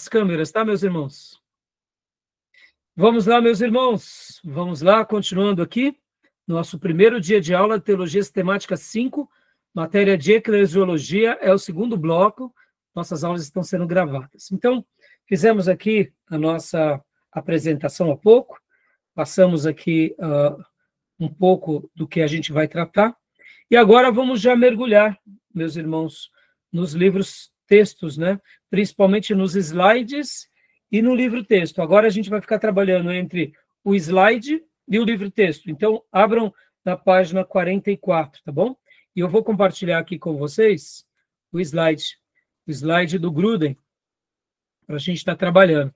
as câmeras, tá, meus irmãos? Vamos lá, meus irmãos. Vamos lá, continuando aqui. Nosso primeiro dia de aula de Teologia Sistemática 5, matéria de Eclesiologia, é o segundo bloco. Nossas aulas estão sendo gravadas. Então, fizemos aqui a nossa apresentação há pouco. Passamos aqui um pouco do que a gente vai tratar. E agora vamos já mergulhar, meus irmãos, nos livros textos, né? Principalmente nos slides e no livro-texto. Agora a gente vai ficar trabalhando entre o slide e o livro-texto. Então, abram na página 44, tá bom? E eu vou compartilhar aqui com vocês o slide do Gruden, para a gente estar trabalhando.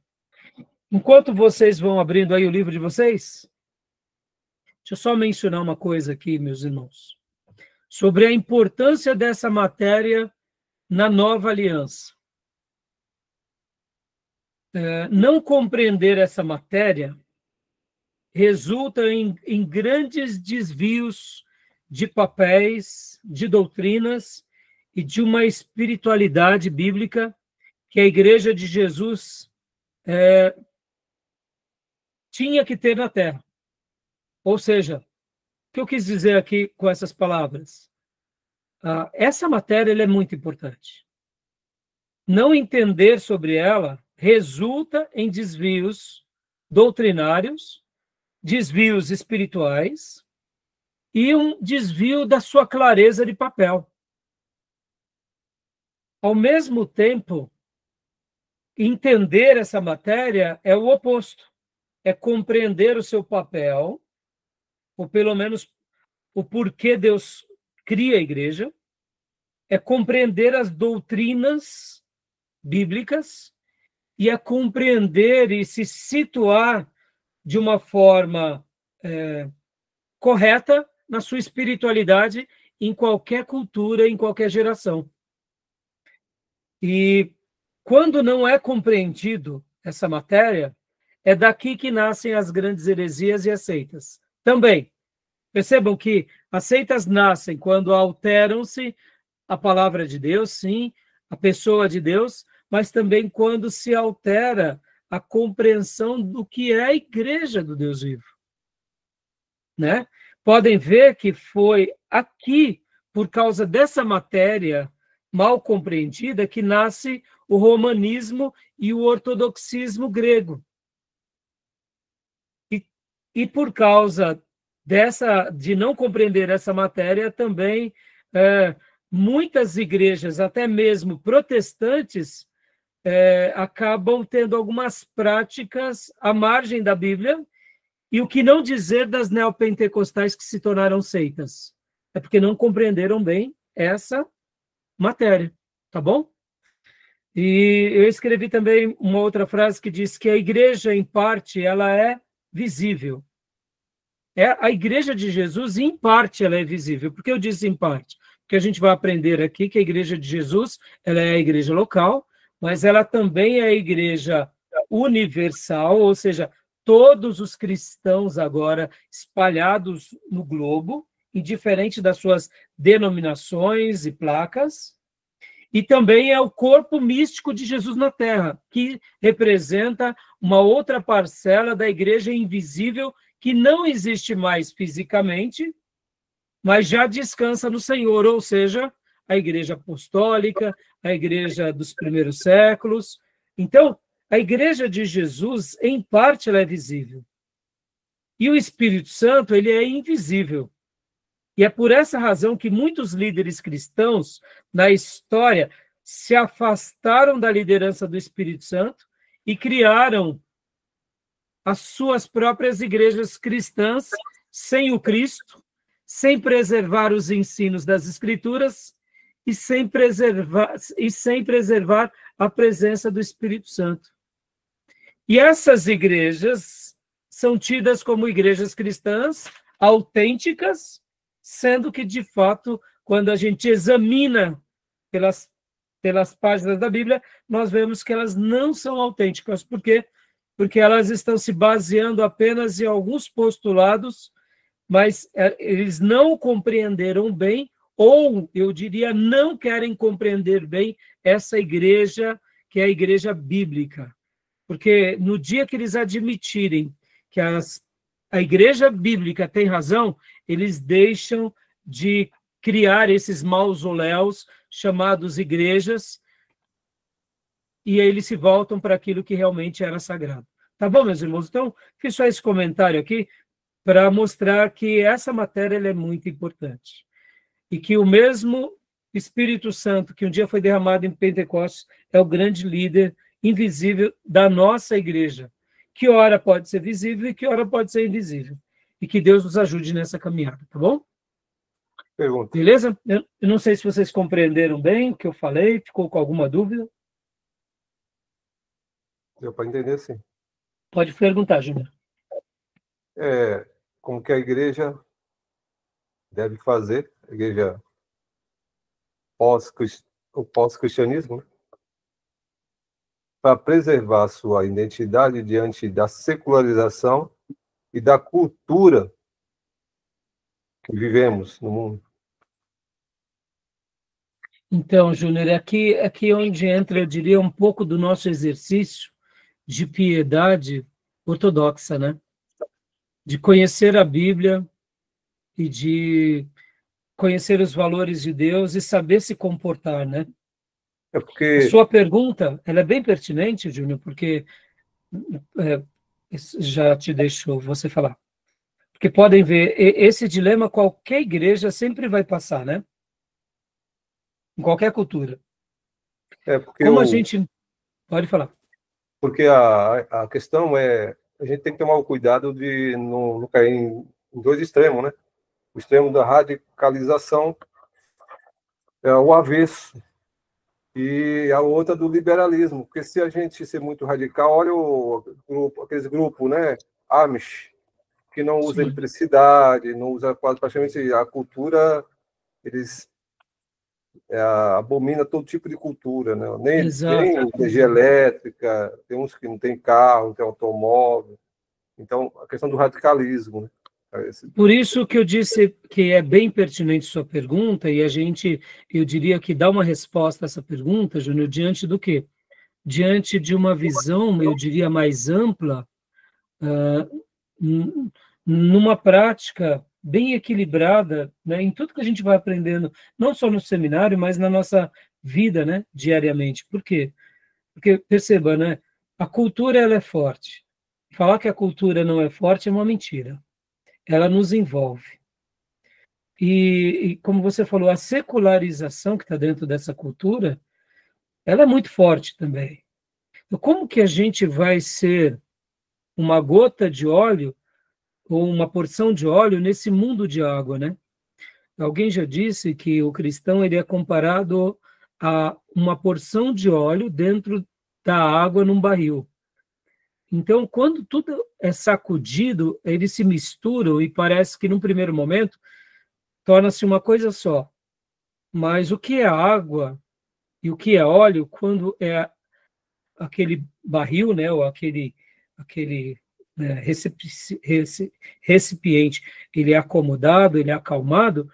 Enquanto vocês vão abrindo aí o livro de vocês, deixa eu só mencionar uma coisa aqui, meus irmãos, sobre a importância dessa matéria na nova aliança. Não compreender essa matéria resulta em grandes desvios de papéis, de doutrinas e de uma espiritualidade bíblica que a Igreja de Jesus tinha que ter na Terra. Ou seja, o que eu quis dizer aqui com essas palavras? Essa matéria ela é muito importante. Não entender sobre ela resulta em desvios doutrinários, desvios espirituais e um desvio da sua clareza de papel. Ao mesmo tempo, entender essa matéria é o oposto. É compreender o seu papel, ou pelo menos o porquê Deus cria a igreja, é compreender as doutrinas bíblicas e é compreender e se situar de uma forma correta na sua espiritualidade em qualquer cultura, em qualquer geração. E quando não é compreendido essa matéria, é daqui que nascem as grandes heresias e as seitas. Também, percebam que as seitas nascem quando alteram-se a palavra de Deus, sim, a pessoa de Deus, mas também quando se altera a compreensão do que é a igreja do Deus vivo. Né? Podem ver que foi aqui, por causa dessa matéria mal compreendida, que nasce o romanismo e o ortodoxismo grego. E por causa de não compreender essa matéria, também muitas igrejas, até mesmo protestantes, acabam tendo algumas práticas à margem da Bíblia, e o que não dizer das neopentecostais que se tornaram seitas? É porque não compreenderam bem essa matéria, tá bom? E eu escrevi também uma outra frase que diz que a igreja, em parte, ela é visível. A igreja de Jesus, em parte, ela é visível. Por que eu disse em parte? Porque a gente vai aprender aqui que a igreja de Jesus, ela é a igreja local, mas ela também é a igreja universal, ou seja, todos os cristãos agora espalhados no globo, indiferente das suas denominações e placas, e também é o corpo místico de Jesus na Terra, que representa uma outra parcela da igreja invisível que não existe mais fisicamente, mas já descansa no Senhor, ou seja, a igreja apostólica, a igreja dos primeiros séculos. Então, a igreja de Jesus, em parte, ela é visível. E o Espírito Santo, ele é invisível. E é por essa razão que muitos líderes cristãos na história se afastaram da liderança do Espírito Santo e criaram as suas próprias igrejas cristãs sem o Cristo, sem preservar os ensinos das Escrituras e sem preservar a presença do Espírito Santo. E essas igrejas são tidas como igrejas cristãs autênticas, sendo que, de fato, quando a gente examina pelas páginas da Bíblia, nós vemos que elas não são autênticas. Por quê? Porque elas estão se baseando apenas em alguns postulados, mas eles não compreenderam bem, ou, eu diria, não querem compreender bem essa igreja que é a igreja bíblica. Porque no dia que eles admitirem que a igreja bíblica tem razão, eles deixam de criar esses mausoléus chamados igrejas, e aí eles se voltam para aquilo que realmente era sagrado. Tá bom, meus irmãos? Então, fiz só esse comentário aqui para mostrar que essa matéria ela é muito importante. E que o mesmo Espírito Santo que um dia foi derramado em Pentecostes é o grande líder invisível da nossa igreja, que ora pode ser visível e que ora pode ser invisível. E que Deus nos ajude nessa caminhada, tá bom? Pergunta. Beleza? Eu não sei se vocês compreenderam bem o que eu falei, ficou com alguma dúvida? Deu para entender, sim. Pode perguntar, Júnior. Como que a igreja deve fazer, a igreja pós-cristianismo, né, para preservar sua identidade diante da secularização e da cultura que vivemos no mundo. Então, Júnior, aqui onde entra, eu diria, um pouco do nosso exercício de piedade ortodoxa, né? De conhecer a Bíblia e de conhecer os valores de Deus e saber se comportar, né? A Porque sua pergunta, ela é bem pertinente, Júnior, porque já te deixo você falar. Porque podem ver, esse dilema qualquer igreja sempre vai passar, né? Em qualquer cultura. porque Como a gente... Pode falar. porque a questão é a gente tem que tomar o cuidado de não cair em dois extremos, né? O extremo da radicalização é o avesso e a outra do liberalismo, porque se a gente ser muito radical, olha aqueles grupos, né, Amish, que não usa Sim. eletricidade, não usa quase praticamente a cultura, eles abominam todo tipo de cultura, né? Nem energia elétrica, tem uns que não tem carro, não tem automóvel, então a questão do radicalismo, né? Por isso que eu disse que é bem pertinente sua pergunta, e a gente, eu diria que dá uma resposta a essa pergunta, Júnior, diante do quê? Diante de uma visão, eu diria, mais ampla, numa prática bem equilibrada, né, em tudo que a gente vai aprendendo, não só no seminário, mas na nossa vida, né, diariamente. Por quê? Porque, perceba, né, a cultura ela é forte. Falar que a cultura não é forte é uma mentira. Ela nos envolve. E como você falou, a secularização que está dentro dessa cultura, ela é muito forte também. Então, como que a gente vai ser uma gota de óleo ou uma porção de óleo nesse mundo de água, né? Alguém já disse que o cristão ele é comparado a uma porção de óleo dentro da água num barril. Então, quando tudo é sacudido, eles se misturam e parece que, num primeiro momento, torna-se uma coisa só. Mas o que é água e o que é óleo, quando é aquele barril, né, ou aquele né, recipiente, ele é acomodado, ele é acalmado,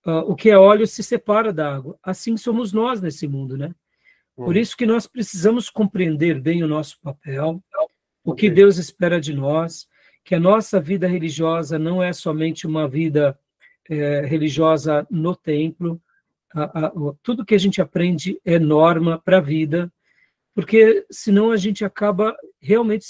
o que é óleo se separa da água. Assim somos nós nesse mundo, né? Por isso que nós precisamos compreender bem o nosso papel, o que Deus espera de nós, que a nossa vida religiosa não é somente uma vida religiosa no templo, tudo que a gente aprende é norma para a vida, porque senão a gente acaba realmente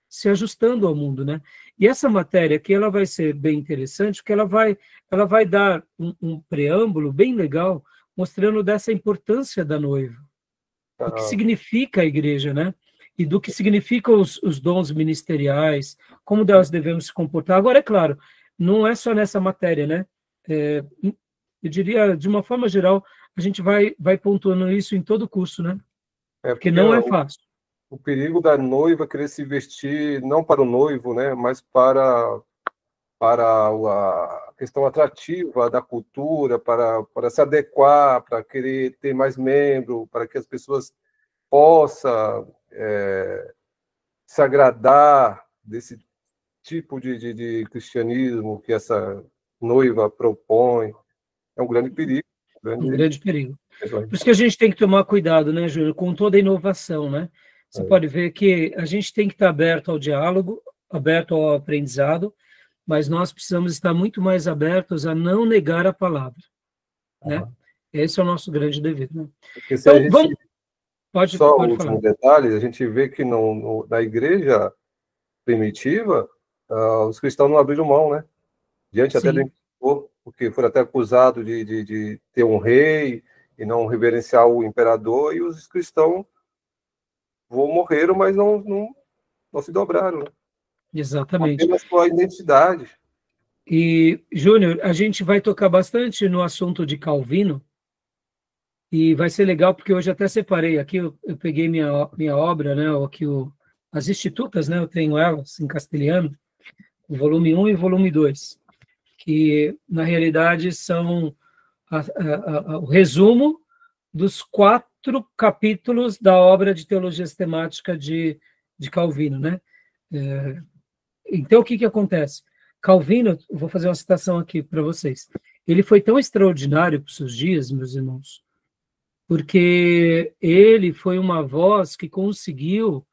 se ajustando ao mundo, né? E essa matéria aqui, ela vai ser bem interessante, porque ela vai dar um preâmbulo bem legal, mostrando dessa importância da noiva, o que significa a igreja, né? E do que significam os dons ministeriais, como nós devemos se comportar. Agora, é claro, não é só nessa matéria, né? Eu diria, de uma forma geral, a gente vai pontuando isso em todo o curso, né? Porque não é fácil. O perigo da noiva querer se vestir não para o noivo, né, mas para a questão atrativa da cultura, para se adequar, para querer ter mais membro, para que as pessoas possam se agradar desse tipo de cristianismo que essa noiva propõe. É um grande perigo. Um grande perigo. Por isso que a gente tem que tomar cuidado, né, Júnior, com toda a inovação, né? Você pode ver que a gente tem que estar aberto ao diálogo, aberto ao aprendizado, mas nós precisamos estar muito mais abertos a não negar a palavra, né? Esse é o nosso grande dever, né? Porque se a gente, vamos... só o pode último falar. detalhe, a gente vê que na igreja primitiva, os cristãos não abriram mão, né? Diante até do imperador, porque foram até acusados de ter um rei e não reverenciar o imperador, e os cristãos morreram, mas não se dobraram, né? Exatamente. Apenas sua identidade. E, Júnior, a gente vai tocar bastante no assunto de Calvino, e vai ser legal, porque hoje até separei aqui, eu peguei minha obra, né, aqui as Institutas, né, eu tenho elas em castelhano, o volume 1 e o volume 2, que, na realidade, são o resumo dos 4 capítulos da obra de teologia sistemática de Calvino, né? Então, o que acontece? Calvino, vou fazer uma citação aqui para vocês, ele foi tão extraordinário para os seus dias, meus irmãos, porque ele foi uma voz que conseguiu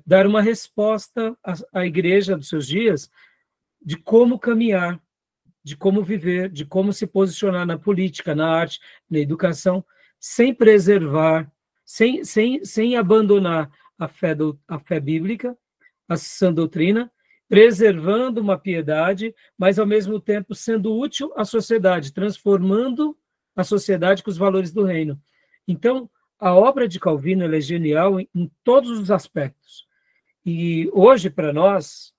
dar uma resposta à igreja dos seus dias de como caminhar, de como viver, de como se posicionar na política, na arte, na educação, sem preservar, sem abandonar a fé bíblica, a sã doutrina, preservando uma piedade, mas, ao mesmo tempo, sendo útil à sociedade, transformando a sociedade com os valores do reino. Então, a obra de Calvino ela é genial em todos os aspectos. E hoje, para nós,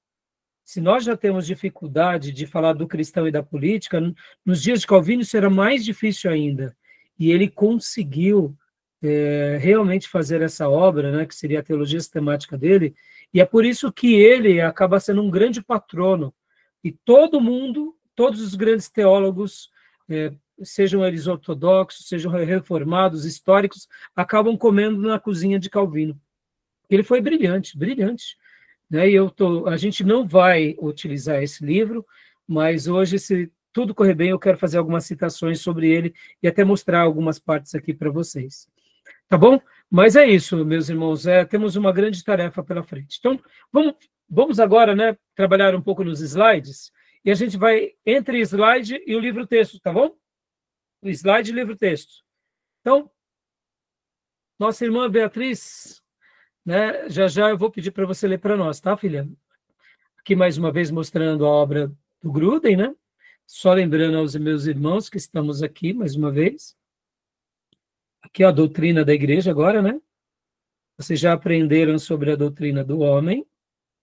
se nós já temos dificuldade de falar do cristão e da política, nos dias de Calvino isso era mais difícil ainda. E ele conseguiu realmente fazer essa obra, né, que seria a teologia sistemática dele, e é por isso que ele acaba sendo um grande patrono. E todo mundo, todos os grandes teólogos, sejam eles ortodoxos, sejam reformados, históricos, acabam comendo na cozinha de Calvino. Ele foi brilhante, brilhante. Né? E a gente não vai utilizar esse livro, mas hoje, se tudo correr bem, eu quero fazer algumas citações sobre ele e até mostrar algumas partes aqui para vocês. Tá bom? Mas é isso, meus irmãos, temos uma grande tarefa pela frente. Então, vamos agora, né, trabalhar um pouco nos slides, e a gente vai entre slide e o livro-texto, tá bom? O slide e o livro-texto. Então, nossa irmã Beatriz, né, já eu vou pedir para você ler para nós, tá, filha? Aqui, mais uma vez, mostrando a obra do Gruden, né? Só lembrando aos meus irmãos que estamos aqui, mais uma vez. Aqui, a doutrina da igreja agora, né? Vocês já aprenderam sobre a doutrina do homem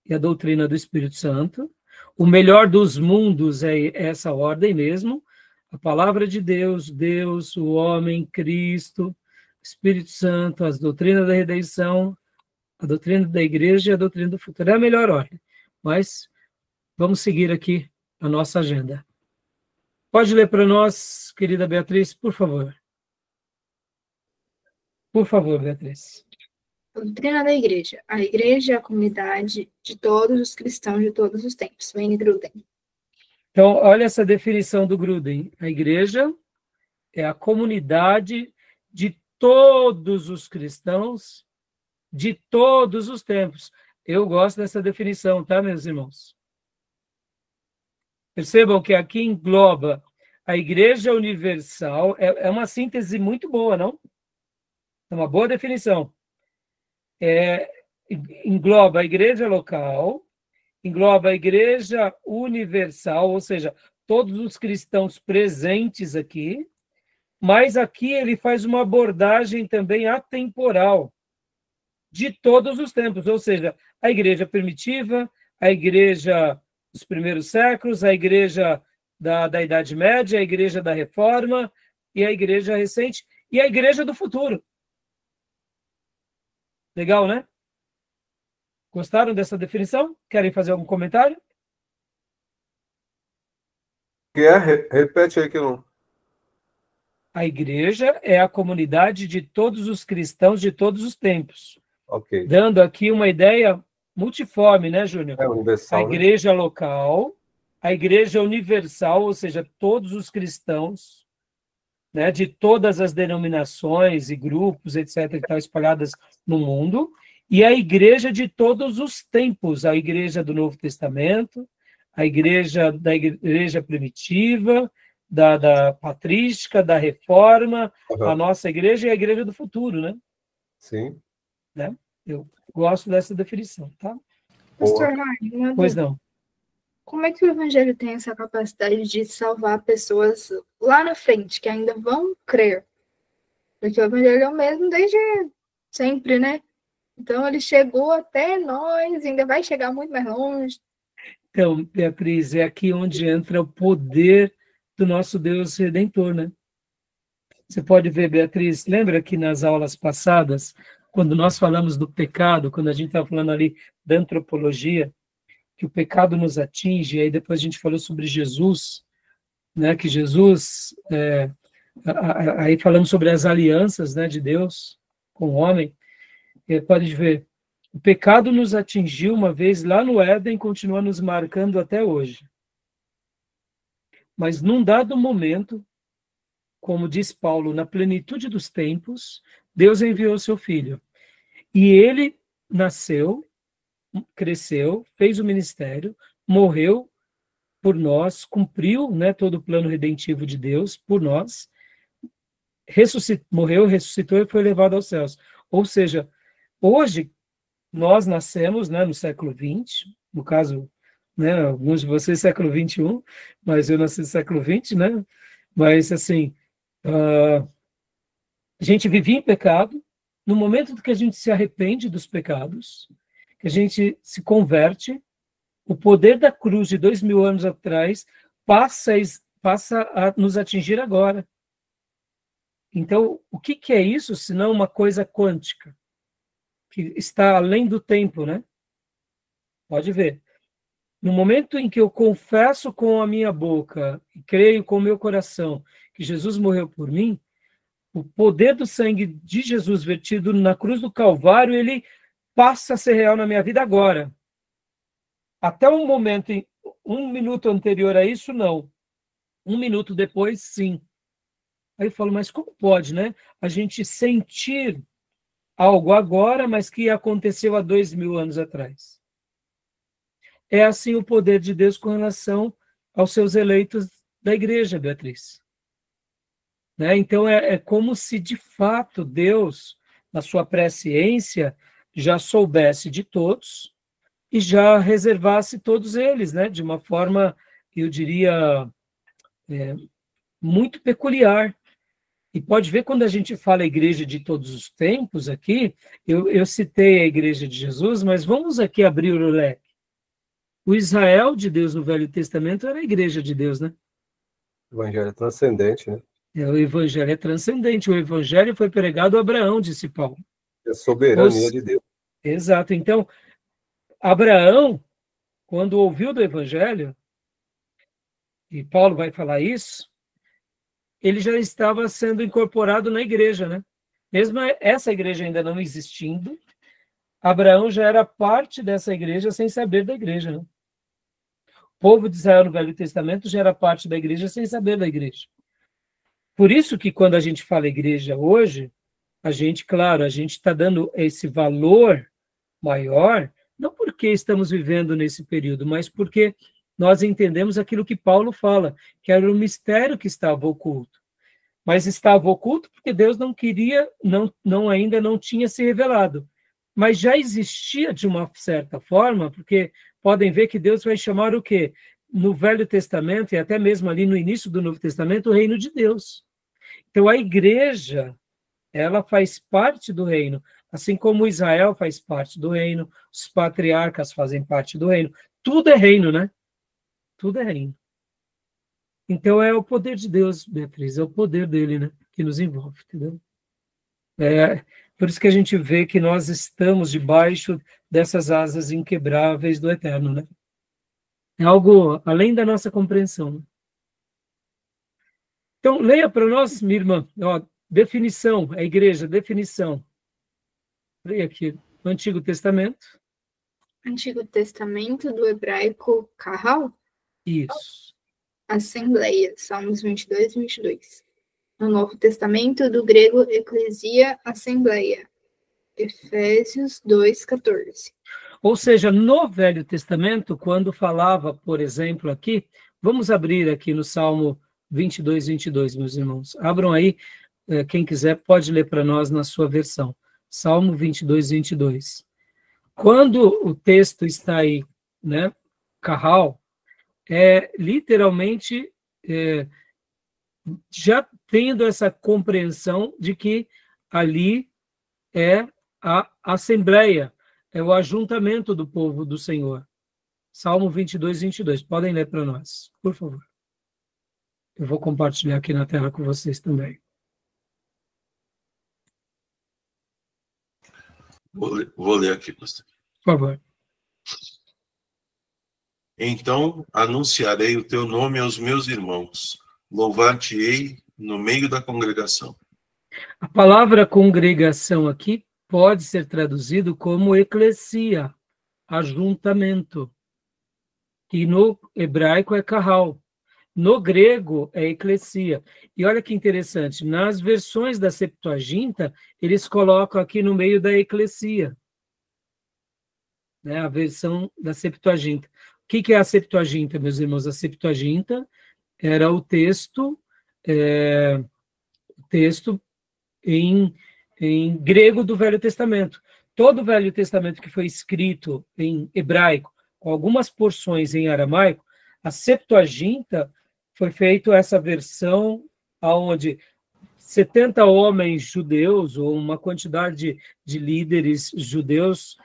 e a doutrina do Espírito Santo. O melhor dos mundos é essa ordem mesmo. A palavra de Deus, Deus, o homem, Cristo, Espírito Santo, as doutrinas da redenção, a doutrina da igreja e a doutrina do futuro. É a melhor ordem. Mas vamos seguir aqui a nossa agenda. Pode ler para nós, querida Beatriz, por favor. Por favor, Beatriz. A doutrina da igreja. A igreja é a comunidade de todos os cristãos de todos os tempos. Wayne Gruden. Então, olha essa definição do Gruden. A igreja é a comunidade de todos os cristãos de todos os tempos. Eu gosto dessa definição, tá, meus irmãos? Percebam que aqui engloba a Igreja Universal, é uma síntese muito boa, não? É uma boa definição. Engloba a Igreja Local, engloba a Igreja Universal, ou seja, todos os cristãos presentes aqui, mas aqui ele faz uma abordagem também atemporal, de todos os tempos, ou seja, a igreja primitiva, a igreja dos primeiros séculos, a igreja da Idade Média, a igreja da Reforma, e a igreja recente, e a igreja do futuro. Legal, né? Gostaram dessa definição? Querem fazer algum comentário? Repete aí que não... A igreja é a comunidade de todos os cristãos de todos os tempos. Okay. Dando aqui uma ideia multiforme, né, Júnior? Universal, a igreja, né? Local, a igreja universal, ou seja, todos os cristãos, né, de todas as denominações e grupos, etc., que estão espalhadas no mundo, e a igreja de todos os tempos, a igreja do Novo Testamento, a igreja da igreja primitiva, da patrística, da reforma, a nossa igreja e a igreja do futuro, né? Sim. Né? Eu gosto dessa definição, tá? Pastor Ryan, pois não. Como é que o evangelho tem essa capacidade de salvar pessoas lá na frente, que ainda vão crer? Porque o evangelho é o mesmo desde sempre, né? Então ele chegou até nós, ainda vai chegar muito mais longe. Então, Beatriz, é aqui onde entra o poder do nosso Deus Redentor, né? Você pode ver, Beatriz, lembra que nas aulas passadas, quando nós falamos do pecado, quando a gente estava falando ali da antropologia, que o pecado nos atinge, e aí depois a gente falou sobre Jesus, né? Que Jesus, aí falamos sobre as alianças, né, de Deus com o homem, e pode ver, o pecado nos atingiu uma vez lá no Éden e continua nos marcando até hoje. Mas num dado momento, como diz Paulo, na plenitude dos tempos, Deus enviou seu filho. E ele nasceu, cresceu, fez o ministério, morreu por nós, cumpriu, né, todo o plano redentivo de Deus por nós, morreu, ressuscitou e foi levado aos céus. Ou seja, hoje nós nascemos, né, no século XX, no caso, né, alguns de vocês século XXI, mas eu nasci no século XX, né? Mas, assim, a gente vivia em pecado. No momento que a gente se arrepende dos pecados, que a gente se converte, o poder da cruz de 2000 anos atrás passa a nos atingir agora. Então, o que é isso, senão uma coisa quântica, que está além do tempo, né? Pode ver. No momento em que eu confesso com a minha boca e creio com o meu coração que Jesus morreu por mim, o poder do sangue de Jesus vertido na cruz do Calvário, ele passa a ser real na minha vida agora. Até um momento, um minuto anterior a isso, não. Um minuto depois, sim. Aí eu falo, mas como pode, né? A gente sentir algo agora, mas que aconteceu há 2000 anos atrás. É assim o poder de Deus com relação aos seus eleitos da igreja, Beatriz. Né? Então, é como se, de fato, Deus, na sua presciência, já soubesse de todos e já reservasse todos eles, né? De uma forma, eu diria, muito peculiar. E pode ver, quando a gente fala igreja de todos os tempos aqui, eu citei a igreja de Jesus, mas vamos aqui abrir o leque. O Israel de Deus no Velho Testamento era a igreja de Deus, né? O evangelho é transcendente, né? O evangelho é transcendente. O evangelho foi pregado a Abraão, disse Paulo. É a soberania de Deus. Exato. Então, Abraão, quando ouviu do evangelho, e Paulo vai falar isso, ele já estava sendo incorporado na igreja, né? Mesmo essa igreja ainda não existindo, Abraão já era parte dessa igreja sem saber da igreja, né? O povo de Israel no Velho Testamento já era parte da igreja sem saber da igreja. Por isso que quando a gente fala igreja hoje, a gente está dando esse valor maior, não porque estamos vivendo nesse período, mas porque nós entendemos aquilo que Paulo fala, que era o mistério que estava oculto. Mas estava oculto porque Deus não queria, ainda não tinha se revelado. Mas já existia de uma certa forma, porque podem ver que Deus vai chamar o quê? No Velho Testamento, e até mesmo ali no início do Novo Testamento, o reino de Deus. Então, a igreja, ela faz parte do reino, assim como Israel faz parte do reino, os patriarcas fazem parte do reino. Tudo é reino, né? Tudo é reino. Então, é o poder de Deus, Beatriz, é o poder dele, né, que nos envolve, entendeu? Por isso que a gente vê que nós estamos debaixo dessas asas inquebráveis do Eterno, né? É algo além da nossa compreensão. Né? Então, leia para nós, minha irmã, definição, a igreja, definição. Leia aqui, no Antigo Testamento. Antigo Testamento, do hebraico Kahal? Isso. Assembleia, Salmos 22, 22. No Novo Testamento, do grego eclesia, assembleia. Efésios 2:14. Ou seja, no Velho Testamento, quando falava, por exemplo, aqui, vamos abrir aqui no Salmo 22, meus irmãos. Abram aí, quem quiser pode ler para nós na sua versão. Salmo 22. Quando o texto está aí, né, carral, literalmente já tendo essa compreensão de que ali é a assembleia, é o ajuntamento do povo do Senhor. Salmo 22. Podem ler para nós, por favor. Eu vou compartilhar aqui na tela com vocês também. Vou ler aqui, pastor. Por favor. Então anunciarei o teu nome aos meus irmãos, louvar-te-ei no meio da congregação. A palavra congregação aqui pode ser traduzido como eclesia, ajuntamento, que no hebraico é carral. No grego é eclesia. E olha que interessante, nas versões da Septuaginta, eles colocam aqui no meio da eclesia, né, a versão da Septuaginta. O que é a Septuaginta, meus irmãos? A Septuaginta era o texto em grego do Velho Testamento. Todo o Velho Testamento que foi escrito em hebraico, com algumas porções em aramaico, a Septuaginta foi feita essa versão onde 70 homens judeus, ou uma quantidade de líderes judeus,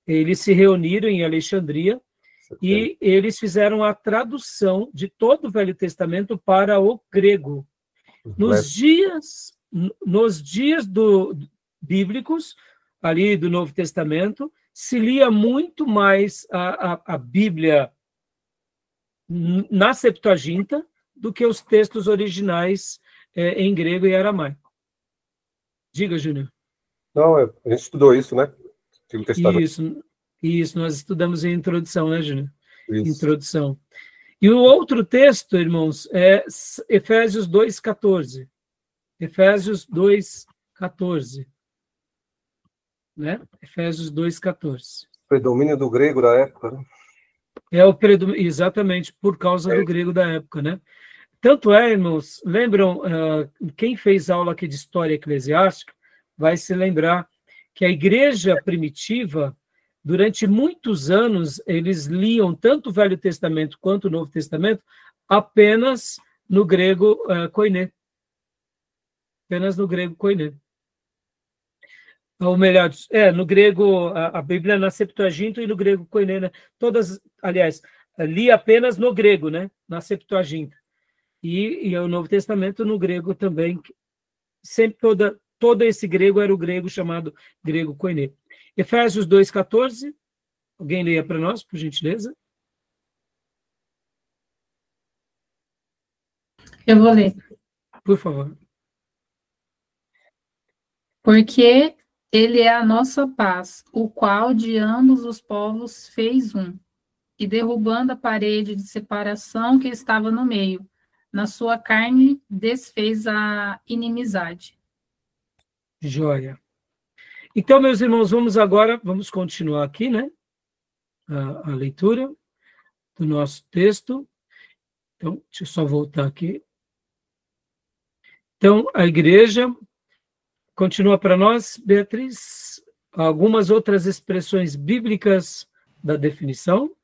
eles se reuniram em Alexandria e eles fizeram a tradução de todo o Velho Testamento para o grego. Nos dias bíblicos, ali do Novo Testamento, se lia muito mais a Bíblia na Septuaginta do que os textos originais em grego e aramaico. Diga, Júnior. Não, a gente estudou isso, né? Antigo Testamento. Isso, nós estudamos em introdução, né, Júnior? Isso. Introdução. E o outro texto, irmãos, é Efésios 2:14. Efésios 2:14. Né? Efésios 2:14. Predomínio do grego da época, né? Exatamente, por causa do grego da época, né? Tanto irmãos, lembram, quem fez aula aqui de história eclesiástica vai se lembrar que a igreja primitiva, durante muitos anos, eles liam tanto o Velho Testamento quanto o Novo Testamento apenas no grego koiné. Apenas no grego koiné. Ou melhor, no grego, a Bíblia na Septuaginta e no grego koiné, né? Todas, aliás, lia apenas no grego, né? Na Septuaginta. E o Novo Testamento no grego também. Sempre todo esse grego era o grego chamado grego koiné. Efésios 2:14. Alguém leia para nós, por gentileza? Eu vou ler. Por favor. Porque ele é a nossa paz, o qual de ambos os povos fez um, e derrubando a parede de separação que estava no meio, na sua carne desfez a inimizade. Joia. Então, meus irmãos, vamos continuar aqui, né? A leitura do nosso texto. Então, deixa eu só voltar aqui. Então, a igreja continua para nós, Beatriz, algumas outras expressões bíblicas da definição.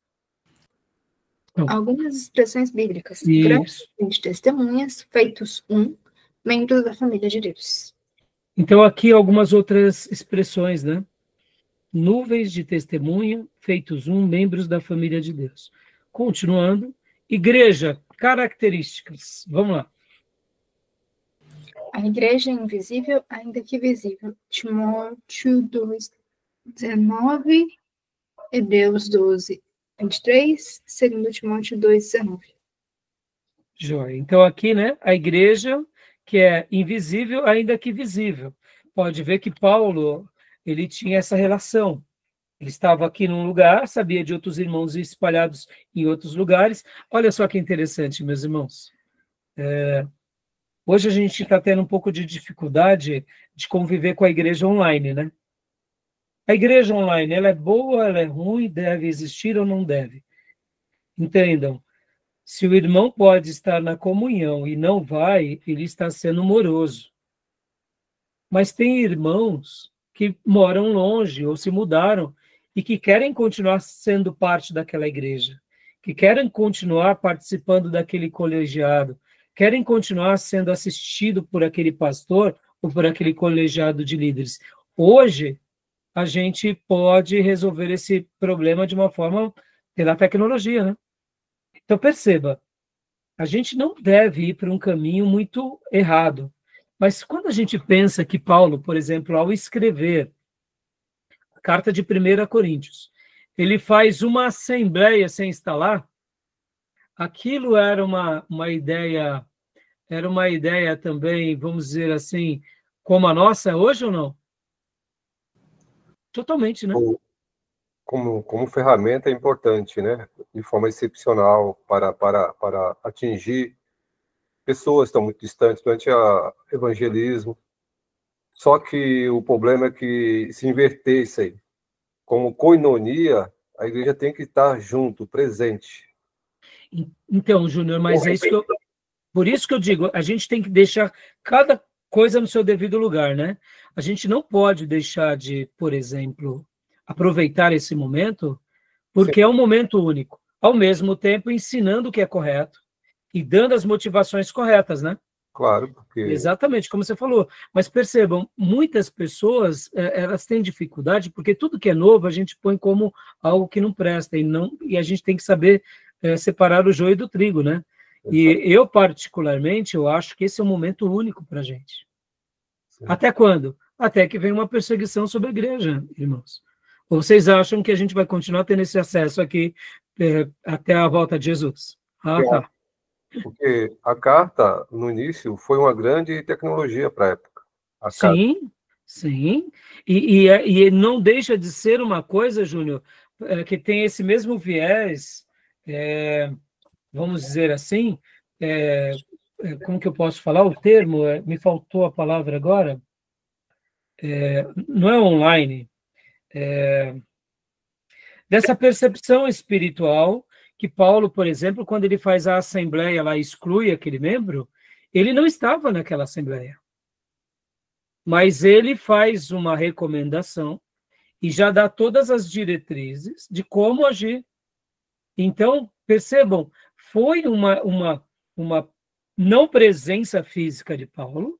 Então, algumas expressões bíblicas. Isso. Grandes testemunhas, feitos um, membros da família de Deus. Então, aqui algumas outras expressões, né? Nuvens de testemunha, feitos um, membros da família de Deus. Continuando, igreja, características. Vamos lá. A igreja é invisível, ainda que visível. Timóteo 2:19, Hebreus 12:23, 2 Timóteo 2:19. Joia. Então, aqui, né, a igreja que é invisível, ainda que visível. Pode ver que Paulo, ele tinha essa relação. Ele estava aqui num lugar, sabia de outros irmãos espalhados em outros lugares. Olha só que interessante, meus irmãos. Hoje a gente está tendo um pouco de dificuldade de conviver com a igreja online, né? A igreja online, ela é boa, ela é ruim, deve existir ou não deve? Entendam, se o irmão pode estar na comunhão e não vai, ele está sendo moroso. Mas tem irmãos que moram longe ou se mudaram e que querem continuar sendo parte daquela igreja, que querem continuar participando daquele colegiado, querem continuar sendo assistido por aquele pastor ou por aquele colegiado de líderes. Hoje, a gente pode resolver esse problema de uma forma pela tecnologia, né? Então, perceba, a gente não deve ir para um caminho muito errado. Mas quando a gente pensa que Paulo, por exemplo, ao escrever a carta de 1 Coríntios, ele faz uma assembleia sem instalar, aquilo era uma ideia também, vamos dizer assim, como a nossa hoje ou não? Totalmente, né? Como ferramenta é importante, né? De forma excepcional para atingir pessoas que estão muito distantes durante o evangelismo. Só que o problema é que se inverter isso aí, como koinonia, a igreja tem que estar junto, presente. Então, Júnior, mas é isso que por isso que eu digo, a gente tem que deixar cada coisa no seu devido lugar, né? A gente não pode deixar de, por exemplo, aproveitar esse momento, porque é um momento único, ao mesmo tempo ensinando o que é correto e dando as motivações corretas, né? Claro, porque... Exatamente, como você falou. Mas percebam, muitas pessoas, elas têm dificuldade, porque tudo que é novo a gente põe como algo que não presta, e a gente tem que saber separar o joio do trigo, né? E eu, particularmente, eu acho que esse é um momento único para a gente. Sim. Até quando? Até que vem uma perseguição sobre a igreja, irmãos. Ou vocês acham que a gente vai continuar tendo esse acesso aqui até a volta de Jesus? Tá. Porque a carta, no início, foi uma grande tecnologia para a época. Sim, sim. E não deixa de ser uma coisa, Júnior, que tem esse mesmo viés, vamos dizer assim, como que eu posso falar o termo? Me faltou a palavra agora. Não é online. Dessa percepção espiritual que Paulo, por exemplo, quando ele faz a assembleia lá, exclui aquele membro, ele não estava naquela assembleia. Mas ele faz uma recomendação e já dá todas as diretrizes de como agir. Então, percebam, foi uma não presença física de Paulo,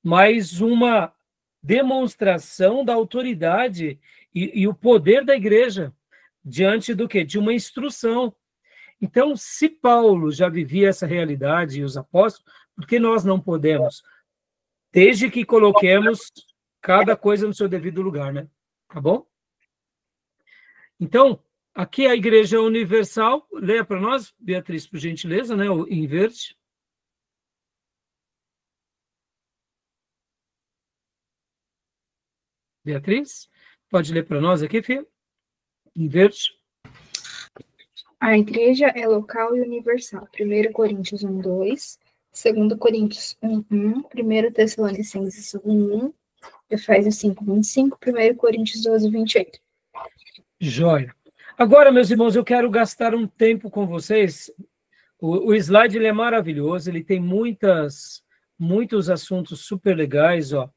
mas uma demonstração da autoridade e o poder da igreja diante do quê? De uma instrução. Então, se Paulo já vivia essa realidade e os apóstolos, por que nós não podemos? Desde que coloquemos cada coisa no seu devido lugar, né? Tá bom? Então, aqui a Igreja Universal, leia para nós, Beatriz, por gentileza, né? O em verde. Beatriz, pode ler para nós aqui, filha? Em verde. A igreja é local e universal. 1 Coríntios 1:2, 2 Coríntios 1:1, 1 Tessalonicenses 1:1, Efésios 5:25, 1 Coríntios 12:28. Joia. Agora, meus irmãos, eu quero gastar um tempo com vocês. O slide ele é maravilhoso, ele tem muitos assuntos super legais, ó.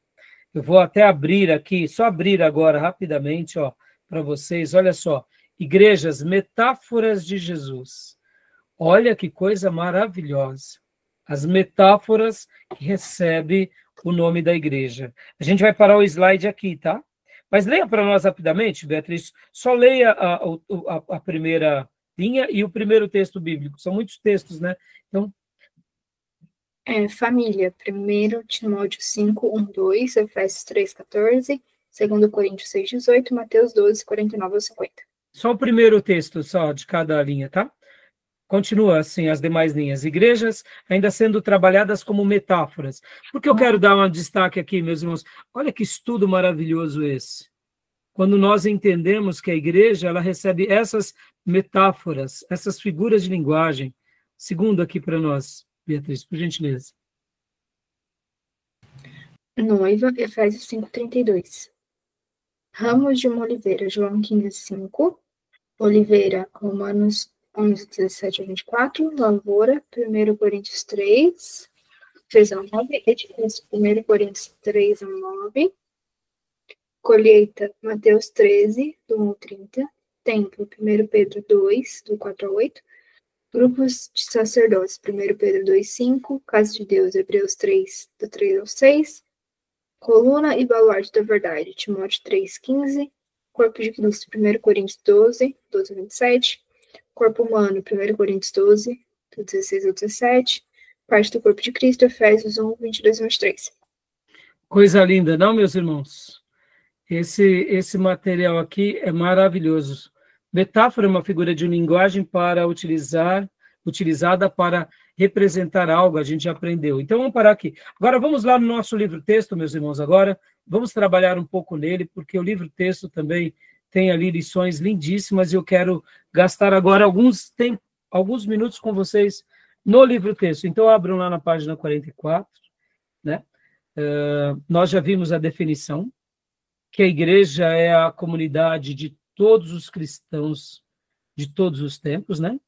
Eu vou até abrir aqui, só abrir agora rapidamente, ó, para vocês. Olha só, igrejas, metáforas de Jesus. Olha que coisa maravilhosa. As metáforas que recebe o nome da igreja. A gente vai parar o slide aqui, tá? Mas leia para nós rapidamente, Beatriz. Só leia a primeira linha e o primeiro texto bíblico. São muitos textos, né? Então, família, 1 Timóteo 5:1-2, Efésios 3:14, 2 Coríntios 6:18, Mateus 12:49-50. Só o primeiro texto, só, de cada linha, tá? Continua assim as demais linhas. Igrejas ainda sendo trabalhadas como metáforas. Por que eu quero dar um destaque aqui, meus irmãos? Olha que estudo maravilhoso esse. Quando nós entendemos que a igreja ela recebe essas metáforas, essas figuras de linguagem. Segundo aqui para nós, Beatriz, por gentileza. noiva, Efésios 5:32. Ramos de uma oliveira, João 15:5. Oliveira, Romanos 11:17-24. Lavoura, 1 Coríntios 3, 3-9. Edifício, 1 Coríntios 3-9. Colheita, Mateus 13, do 1-30. Templo, 1 Pedro 2, do 4-8. Grupos de sacerdotes, 1 Pedro 2:5. Casa de Deus, Hebreus 3, do 3-6. Coluna e baluarte da verdade, Timóteo 3:15. Corpo de Cristo, 1 Coríntios 12, 12-27. Corpo humano, 1 Coríntios 12, do 16 ao 17. Parte do corpo de Cristo, Efésios 1, 22-23. Coisa linda, não, meus irmãos? Esse material aqui é maravilhoso. Metáfora é uma figura de linguagem para utilizada para representar algo, a gente já aprendeu. Então, vamos parar aqui. Agora, vamos lá no nosso livro-texto, meus irmãos, agora. Vamos trabalhar um pouco nele, porque o livro-texto também tem ali lições lindíssimas, e eu quero gastar agora alguns minutos com vocês no livro-texto. Então, abram lá na página 44, né? Nós já vimos a definição, que a igreja é a comunidade de todos os cristãos de todos os tempos, né?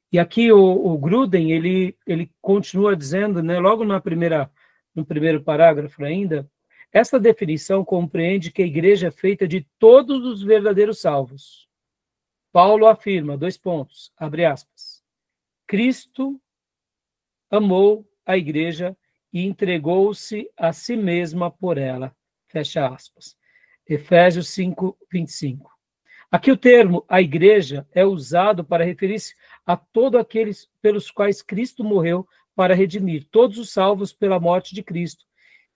E aqui o Gruden, ele continua dizendo, né, logo no primeiro parágrafo ainda, essa definição compreende que a igreja é feita de todos os verdadeiros salvos. Paulo afirma, 2 pontos, abre aspas, Cristo amou a igreja e entregou-se a si mesma por ela, fecha aspas. Efésios 5:25. Aqui o termo a igreja é usado para referir-se a todos aqueles pelos quais Cristo morreu para redimir, todos os salvos pela morte de Cristo.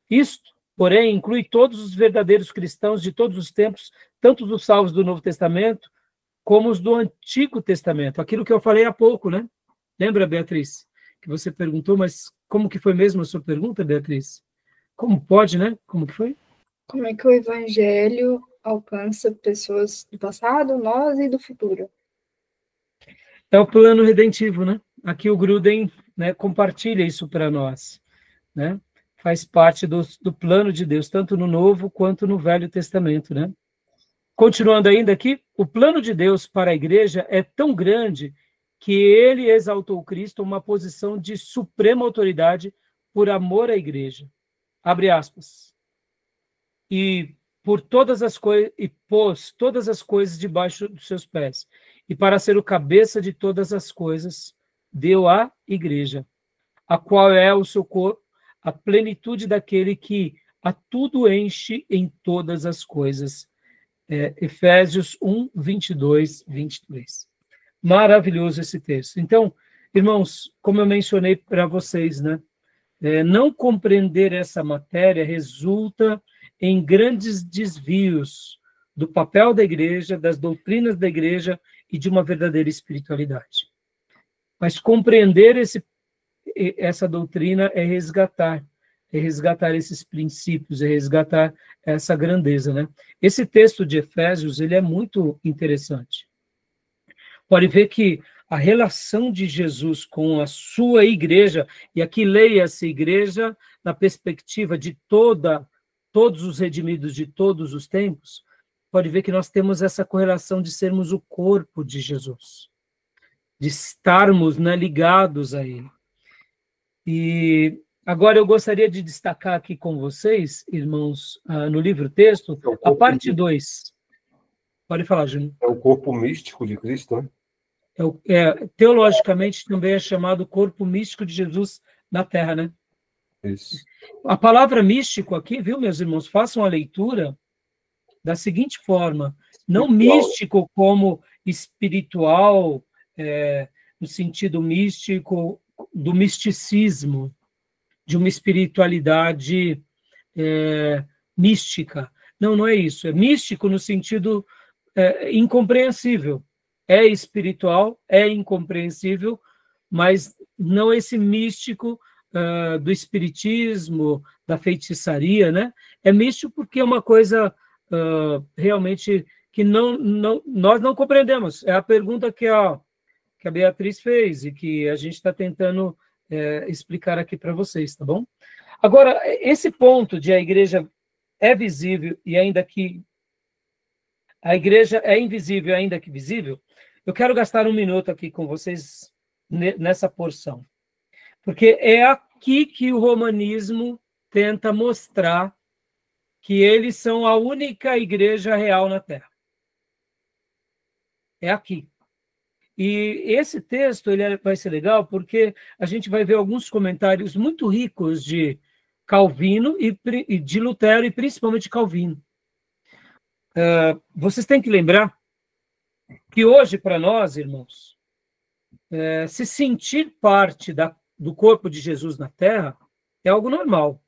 Isto, porém, inclui todos os verdadeiros cristãos de todos os tempos, tanto os salvos do Novo Testamento como os do Antigo Testamento. Aquilo que eu falei há pouco, né? Lembra, Beatriz? Que você perguntou, mas como que foi mesmo a sua pergunta, Beatriz? Como pode, né? Como que foi? Como é que o evangelho alcança pessoas do passado, nós e do futuro? É o plano redentivo, né? Aqui o Gruden, né, compartilha isso para nós, né? Faz parte do plano de Deus, tanto no Novo quanto no Velho Testamento, né? Continuando ainda aqui, o plano de Deus para a igreja é tão grande que ele exaltou Cristo a uma posição de suprema autoridade por amor à igreja. Abre aspas. E por todas as coisas, e pôs todas as coisas debaixo dos seus pés. E para ser o cabeça de todas as coisas, deu à igreja, a qual é o seu corpo, a plenitude daquele que a tudo enche em todas as coisas. Efésios 1, 22-23. Maravilhoso esse texto. Então, irmãos, como eu mencionei para vocês, né? Não compreender essa matéria resulta em grandes desvios do papel da igreja, das doutrinas da igreja e de uma verdadeira espiritualidade. Mas compreender essa doutrina é resgatar esses princípios, é resgatar essa grandeza, né? Esse texto de Efésios, ele é muito interessante. Pode ver que a relação de Jesus com a sua igreja, e aqui leia-se igreja na perspectiva de todos os redimidos de todos os tempos, pode ver que nós temos essa correlação de sermos o corpo de Jesus, de estarmos, né, ligados a ele. E agora eu gostaria de destacar aqui com vocês, irmãos, no livro-texto, a parte 2. Pode falar, Júnior. É o corpo místico de Cristo, né? Teologicamente também é chamado corpo místico de Jesus na Terra, né? Isso. A palavra místico aqui, viu, meus irmãos? Façam a leitura da seguinte forma, não místico como espiritual, no sentido místico, do misticismo, de uma espiritualidade mística. Não é isso. É místico no sentido incompreensível. É espiritual, é incompreensível, mas não esse místico do espiritismo, da feitiçaria, né? É místico porque é uma coisa realmente que nós não compreendemos. É a pergunta que a Beatriz fez e que a gente está tentando explicar aqui para vocês, tá bom? Agora, esse ponto de a igreja é visível e ainda que a igreja é invisível ainda que visível, eu quero gastar um minuto aqui com vocês nessa porção. Porque é aqui que o romanismo tenta mostrar que eles são a única igreja real na Terra. É aqui. E esse texto vai ser legal porque a gente vai ver alguns comentários muito ricos de Calvino e de Lutero, e principalmente Calvino. Vocês têm que lembrar que hoje, para nós, irmãos, se sentir parte do corpo de Jesus na Terra é algo normal.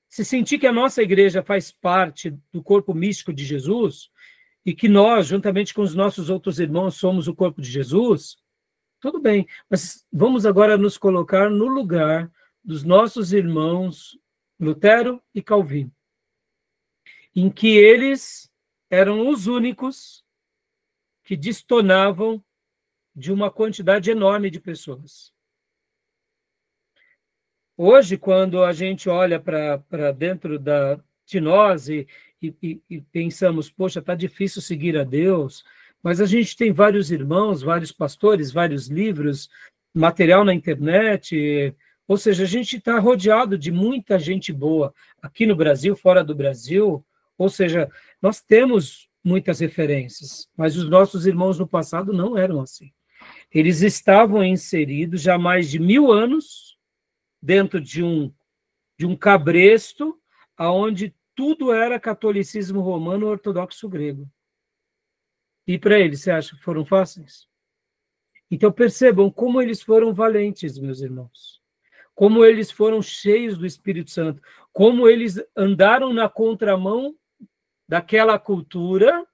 Se sentir que a nossa igreja faz parte do corpo místico de Jesus e que nós, juntamente com os nossos outros irmãos, somos o corpo de Jesus, tudo bem. Mas vamos agora nos colocar no lugar dos nossos irmãos Lutero e Calvino, em que eles eram os únicos que destonavam de uma quantidade enorme de pessoas. Hoje, quando a gente olha para dentro de nós e pensamos, poxa, está difícil seguir a Deus, mas a gente tem vários irmãos, vários pastores, vários livros, material na internet, ou seja, a gente está rodeado de muita gente boa, aqui no Brasil, fora do Brasil, ou seja, nós temos muitas referências, mas os nossos irmãos no passado não eram assim. Eles estavam inseridos já há mais de 1000 anos dentro de um cabresto, onde tudo era catolicismo romano ortodoxo grego. E para eles, você acha que foram fáceis? Então percebam como eles foram valentes, meus irmãos. Como eles foram cheios do Espírito Santo. Como eles andaram na contramão daquela cultura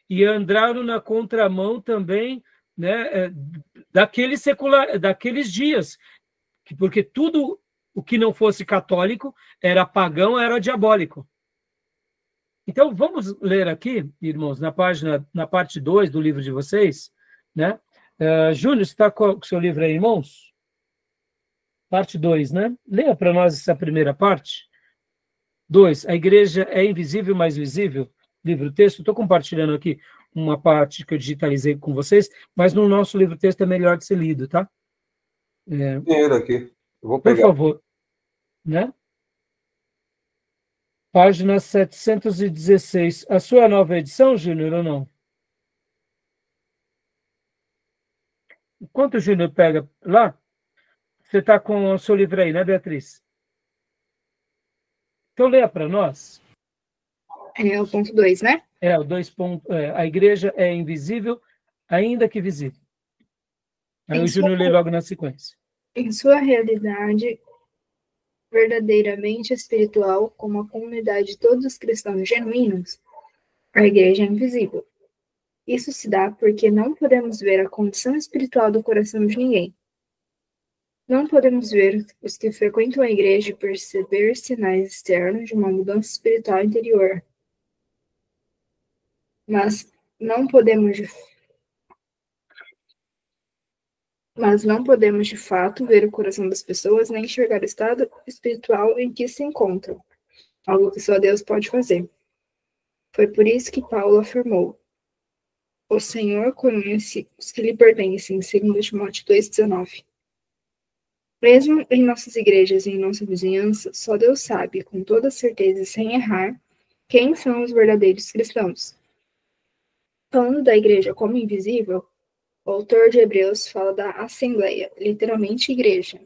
e andaram na contramão também, né, daqueles dias. Porque tudo o que não fosse católico era pagão, era diabólico. Então, vamos ler aqui, irmãos, na parte 2 do livro de vocês, né? Júnior, você está com o seu livro aí, irmãos? Parte 2, né? Leia para nós essa primeira parte. 2, a igreja é invisível, mas visível. Livro-texto, estou compartilhando aqui uma parte que eu digitalizei com vocês, mas no nosso livro-texto é melhor de ser lido, tá? Dinheiro aqui. Eu vou pegar. Por favor. Né? Página 716. A sua nova edição, Júnior, ou não? Enquanto o Júnior pega lá, você está com o seu livro aí, né, Beatriz? Então, leia para nós. É o ponto 2, né? O 2 ponto. A igreja é invisível, ainda que visível. Aí o Júnior lê logo na sequência. Em sua realidade verdadeiramente espiritual, como a comunidade de todos os cristãos genuínos, a igreja é invisível. Isso se dá porque não podemos ver a condição espiritual do coração de ninguém. Não podemos ver os que frequentam a igreja e perceber sinais externos de uma mudança espiritual interior. Mas não podemos de fato ver o coração das pessoas nem enxergar o estado espiritual em que se encontram, algo que só Deus pode fazer. Foi por isso que Paulo afirmou: o Senhor conhece os que lhe pertencem, segundo Timóteo 2,19. Mesmo em nossas igrejas e em nossa vizinhança, só Deus sabe, com toda certeza e sem errar, quem são os verdadeiros cristãos. Falando da igreja como invisível, o autor de Hebreus fala da Assembleia, literalmente igreja,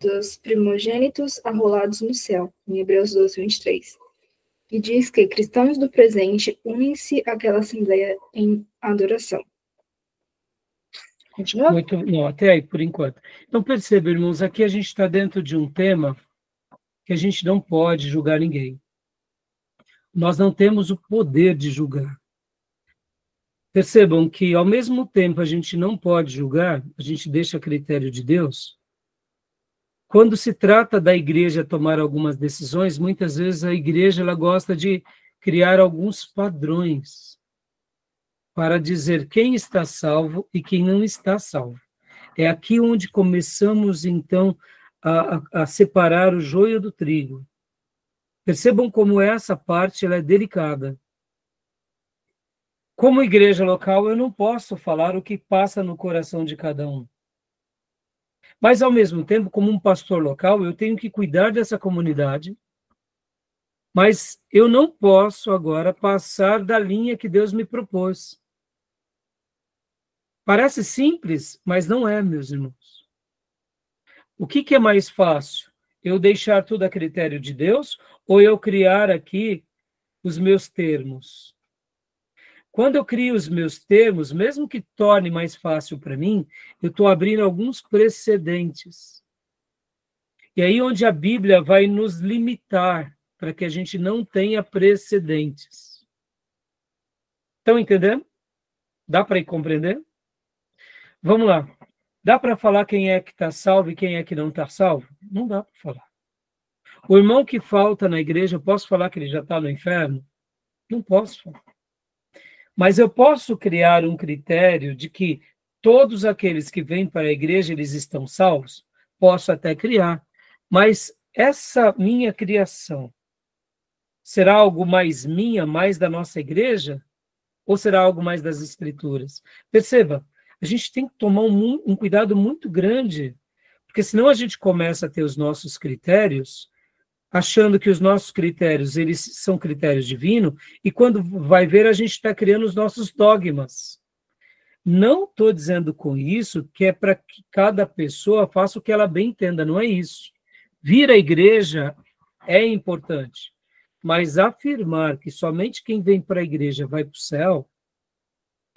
dos primogênitos arrolados no céu, em Hebreus 12:23, e diz que cristãos do presente unem-se àquela Assembleia em adoração. Continua? Muito, não, até aí, por enquanto. Então, perceba, irmãos, aqui a gente está dentro de um tema que a gente não pode julgar ninguém. Nós não temos o poder de julgar. Percebam que, ao mesmo tempo, a gente não pode julgar, a gente deixa a critério de Deus. Quando se trata da igreja tomar algumas decisões, muitas vezes a igreja ela gosta de criar alguns padrões para dizer quem está salvo e quem não está salvo. É aqui onde começamos, então, a separar o joio do trigo. Percebam como essa parte ela é delicada. Como igreja local, eu não posso falar o que passa no coração de cada um. Mas, ao mesmo tempo, como um pastor local, eu tenho que cuidar dessa comunidade, mas eu não posso agora passar da linha que Deus me propôs. Parece simples, mas não é, meus irmãos. O que é mais fácil? Eu deixar tudo a critério de Deus ou eu criar aqui os meus termos? Quando eu crio os meus termos, mesmo que torne mais fácil para mim, eu estou abrindo alguns precedentes. E aí onde a Bíblia vai nos limitar para que a gente não tenha precedentes. Estão entendendo? Dá para ir compreender? Vamos lá. Dá para falar quem é que está salvo e quem é que não está salvo? Não dá para falar. O irmão que falta na igreja, eu posso falar que ele já está no inferno? Não posso falar. Mas eu posso criar um critério de que todos aqueles que vêm para a igreja, eles estão salvos? Posso até criar. Mas essa minha criação será algo mais minha, mais da nossa igreja? Ou será algo mais das escrituras? Perceba, a gente tem que tomar um cuidado muito grande, porque senão a gente começa a ter os nossos critérios, achando que os nossos critérios, eles são critérios divinos, e quando vai ver, a gente está criando os nossos dogmas. Não estou dizendo com isso que é para que cada pessoa faça o que ela bem entenda, não é isso. Vir à igreja é importante, mas afirmar que somente quem vem para a igreja vai para o céu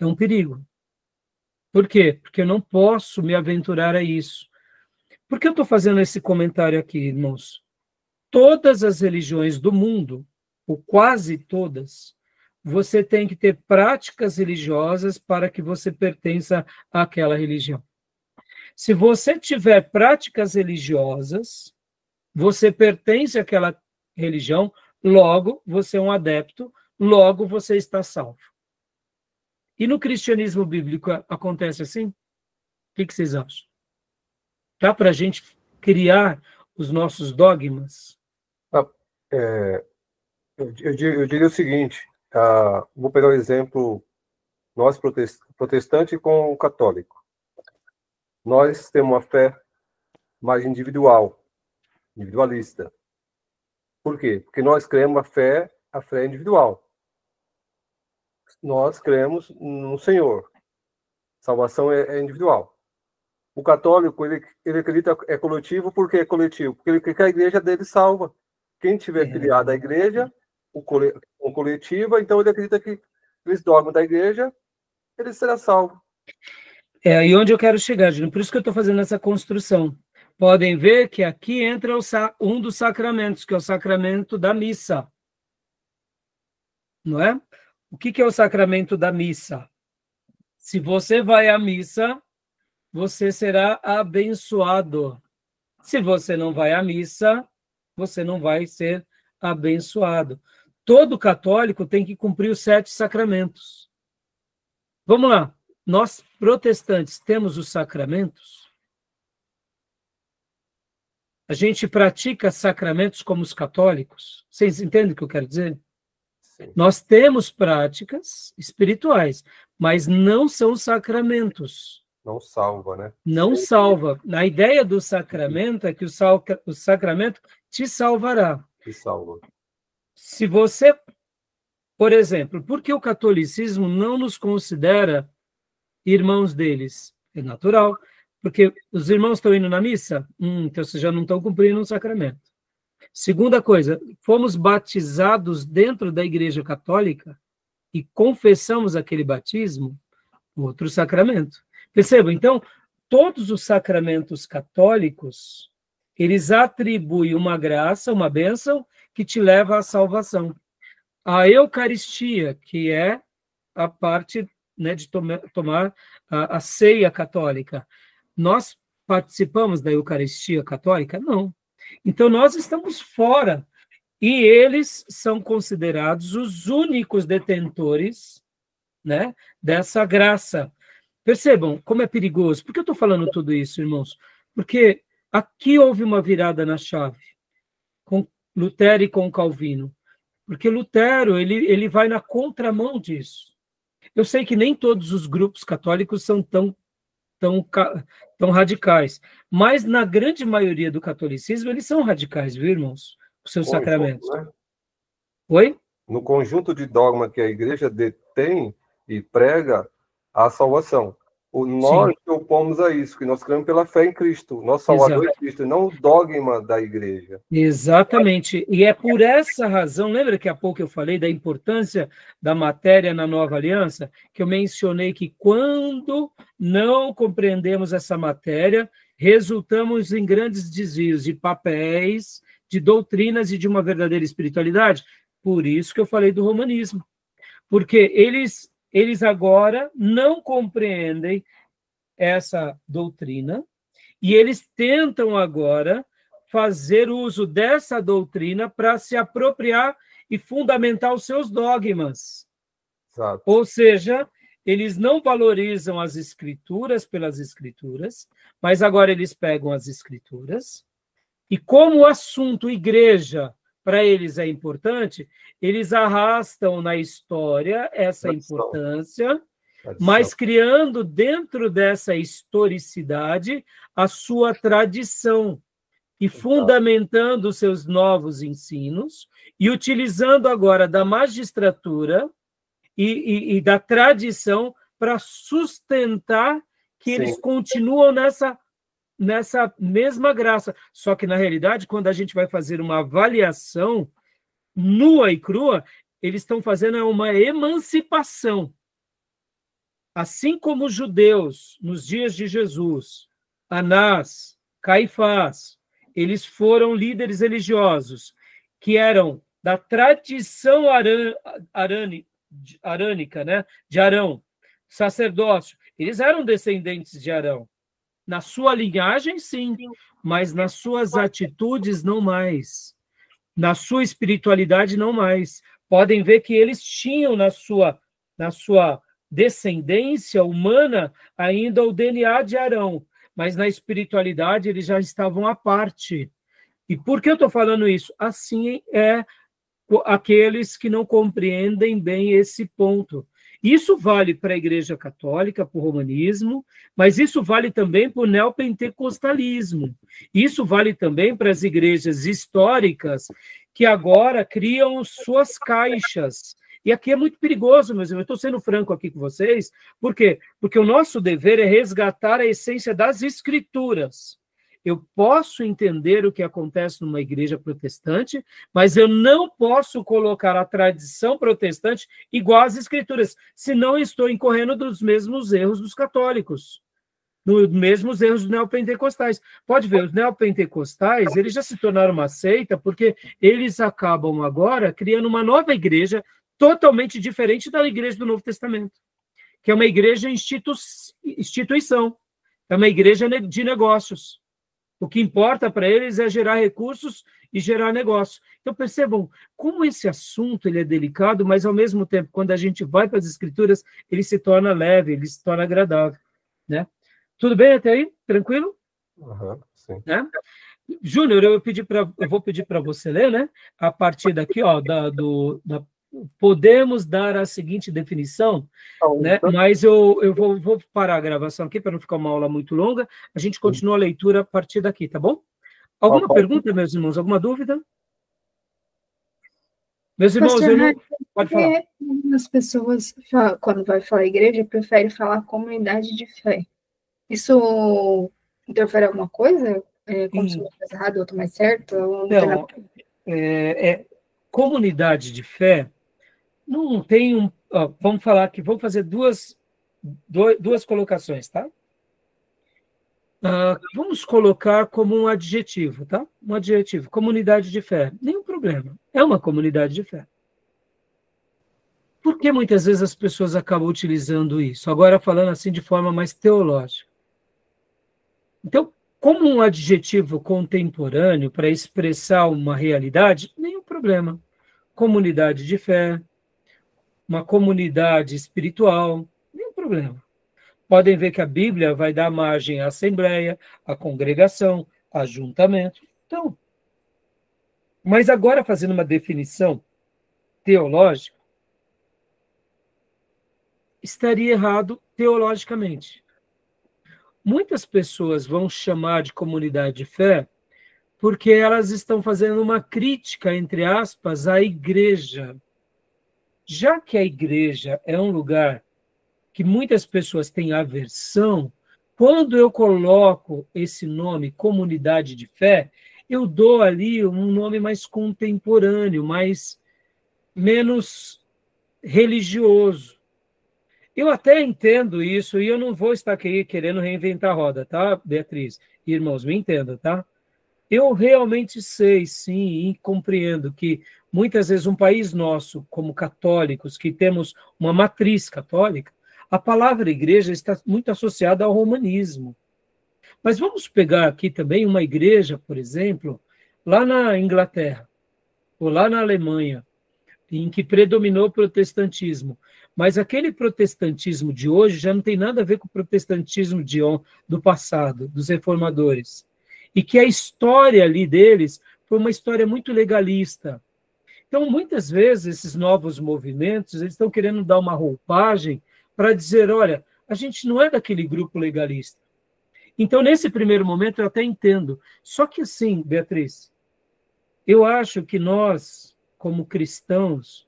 é um perigo. Por quê? Porque eu não posso me aventurar a isso. Por que eu estou fazendo esse comentário aqui, irmãos? Todas as religiões do mundo, ou quase todas, você tem que ter práticas religiosas para que você pertença àquela religião. Se você tiver práticas religiosas, você pertence àquela religião, logo você é um adepto, logo você está salvo. E no cristianismo bíblico acontece assim? O que vocês acham? Dá para a gente criar os nossos dogmas? Eu diria o seguinte, vou pegar o exemplo, nós protestante com o católico. Nós temos uma fé mais individualista. Por quê? Porque nós cremos a fé individual. Nós cremos no Senhor. Salvação é individual. O católico, ele acredita é coletivo. Por que é coletivo? Porque ele crê que a igreja dele salva. Quem tiver filiado à igreja, o coletivo, então ele acredita que eles dogmas da igreja, ele será salvo. É aí onde eu quero chegar, Júnior. Por isso que eu estou fazendo essa construção. Podem ver que aqui entra um dos sacramentos, que é o sacramento da missa. Não é? O que é o sacramento da missa? Se você vai à missa, você será abençoado. Se você não vai à missa, você não vai ser abençoado. Todo católico tem que cumprir os 7 sacramentos. Vamos lá. Nós, protestantes, temos os sacramentos? A gente pratica sacramentos como os católicos? Vocês entendem o que eu quero dizer? Sim. Nós temos práticas espirituais, mas não são sacramentos. Não salva, né? Não salva. A ideia do sacramento é que o sacramento te salvará. Te salva. Se você, por exemplo, por que o catolicismo não nos considera irmãos deles? É natural, porque os irmãos estão indo na missa? Então vocês já não estão cumprindo um sacramento. Segunda coisa, fomos batizados dentro da Igreja Católica e confessamos aquele batismo, outro sacramento. Percebam? Então, todos os sacramentos católicos, eles atribuem uma graça, uma bênção, que te leva à salvação. A Eucaristia, que é a parte, né, de tomar a ceia católica. Nós participamos da Eucaristia católica? Não. Então, nós estamos fora. E eles são considerados os únicos detentores, né, dessa graça. Percebam como é perigoso. Por que eu estou falando tudo isso, irmãos? Porque Aqui houve uma virada na chave, com Lutero e com Calvino, porque Lutero ele vai na contramão disso. Eu sei que nem todos os grupos católicos são tão radicais, mas na grande maioria do catolicismo eles são radicais, viu, irmãos? Os seus sacramentos. Né? Oi? No conjunto de dogma que a igreja detém e prega a salvação. Nós que opomos a isso, que nós cremos pela fé em Cristo, nosso Salvador é Cristo, e não o dogma da igreja. Exatamente. E é por essa razão, lembra que há pouco eu falei da importância da matéria na nova aliança? Que eu mencionei que quando não compreendemos essa matéria, resultamos em grandes desvios de papéis, de doutrinas e de uma verdadeira espiritualidade. Por isso que eu falei do romanismo. Porque eles agora não compreendem essa doutrina e eles tentam agora fazer uso dessa doutrina para se apropriar e fundamentar os seus dogmas. Exato. Ou seja, eles não valorizam as escrituras pelas escrituras, mas agora eles pegam as escrituras e como o assunto igreja para eles é importante, eles arrastam na história essa importância, mas criando dentro dessa historicidade a sua tradição e fundamentando os seus novos ensinos e utilizando agora da magistratura e da tradição para sustentar que eles continuam nessa mesma graça. Só que, na realidade, quando a gente vai fazer uma avaliação nua e crua, eles estão fazendo uma emancipação. Assim como os judeus, nos dias de Jesus, Anás, Caifás, eles foram líderes religiosos que eram da tradição arânica, né? De Arão, sacerdócio. Eles eram descendentes de Arão. Na sua linhagem, sim, mas nas suas atitudes, não mais. Na sua espiritualidade, não mais. Podem ver que eles tinham na sua descendência humana ainda o DNA de Arão, mas na espiritualidade eles já estavam à parte. E por que eu estou falando isso? Assim é aqueles que não compreendem bem esse ponto. Isso vale para a Igreja Católica, para o romanismo, mas isso vale também para o neopentecostalismo. Isso vale também para as igrejas históricas que agora criam suas caixas. E aqui é muito perigoso, meus irmãos. Eu estou sendo franco aqui com vocês. Por quê? Porque o nosso dever é resgatar a essência das Escrituras. Eu posso entender o que acontece numa igreja protestante, mas eu não posso colocar a tradição protestante igual às escrituras, senão eu estou incorrendo dos mesmos erros dos católicos, nos mesmos erros dos neopentecostais. Pode ver, os neopentecostais, eles já se tornaram uma seita porque eles acabam agora criando uma nova igreja totalmente diferente da igreja do Novo Testamento, que é uma igreja instituição, é uma igreja de negócios. O que importa para eles é gerar recursos e gerar negócio. Então, percebam como esse assunto ele é delicado, mas, ao mesmo tempo, quando a gente vai para as Escrituras, ele se torna leve, ele se torna agradável. Né? Tudo bem até aí? Tranquilo? Sim. Né? Júnior, eu vou pedir para você ler, né? A partir daqui, ó, podemos dar a seguinte definição, né? Mas eu vou parar a gravação aqui para não ficar uma aula muito longa. A gente continua a leitura a partir daqui, tá bom? Alguma pergunta, meus irmãos? Alguma dúvida? Meus irmãos, pode falar. As pessoas, quando vai falar igreja, preferem falar comunidade de fé. Isso interfere em alguma coisa? Como se eu estivesse errado, eu estou mais certo? Não, comunidade de fé não tem vamos falar que vou fazer duas colocações, tá? Vamos colocar como um adjetivo, tá? Um adjetivo, comunidade de fé. Nenhum problema. É uma comunidade de fé. Por que muitas vezes as pessoas acabam utilizando isso? Agora falando assim de forma mais teológica. Então, como um adjetivo contemporâneo para expressar uma realidade, nenhum problema. Comunidade de fé, uma comunidade espiritual, nenhum problema. Podem ver que a Bíblia vai dar margem à assembleia, à congregação, Ajuntamento. Então, mas agora fazendo uma definição teológica, estaria errado teologicamente. Muitas pessoas vão chamar de comunidade de fé porque elas estão fazendo uma crítica, entre aspas, à igreja. Já que a igreja é um lugar que muitas pessoas têm aversão, quando eu coloco esse nome, comunidade de fé, eu dou ali um nome mais contemporâneo, menos religioso. Eu até entendo isso, e eu não vou estar aqui querendo reinventar a roda, tá, Beatriz? Irmãos, me entenda, tá? Eu realmente sei, sim, e compreendo que muitas vezes um país nosso, como católicos, que temos uma matriz católica, a palavra igreja está muito associada ao romanismo. Mas vamos pegar aqui também uma igreja, por exemplo, lá na Inglaterra, ou lá na Alemanha, em que predominou o protestantismo. Mas aquele protestantismo de hoje já não tem nada a ver com o protestantismo do passado, dos reformadores. E que a história ali deles foi uma história muito legalista. Então, muitas vezes, esses novos movimentos, eles estão querendo dar uma roupagem para dizer, olha, a gente não é daquele grupo legalista. Então, nesse primeiro momento, eu até entendo. Só que assim, Beatriz, eu acho que nós, como cristãos,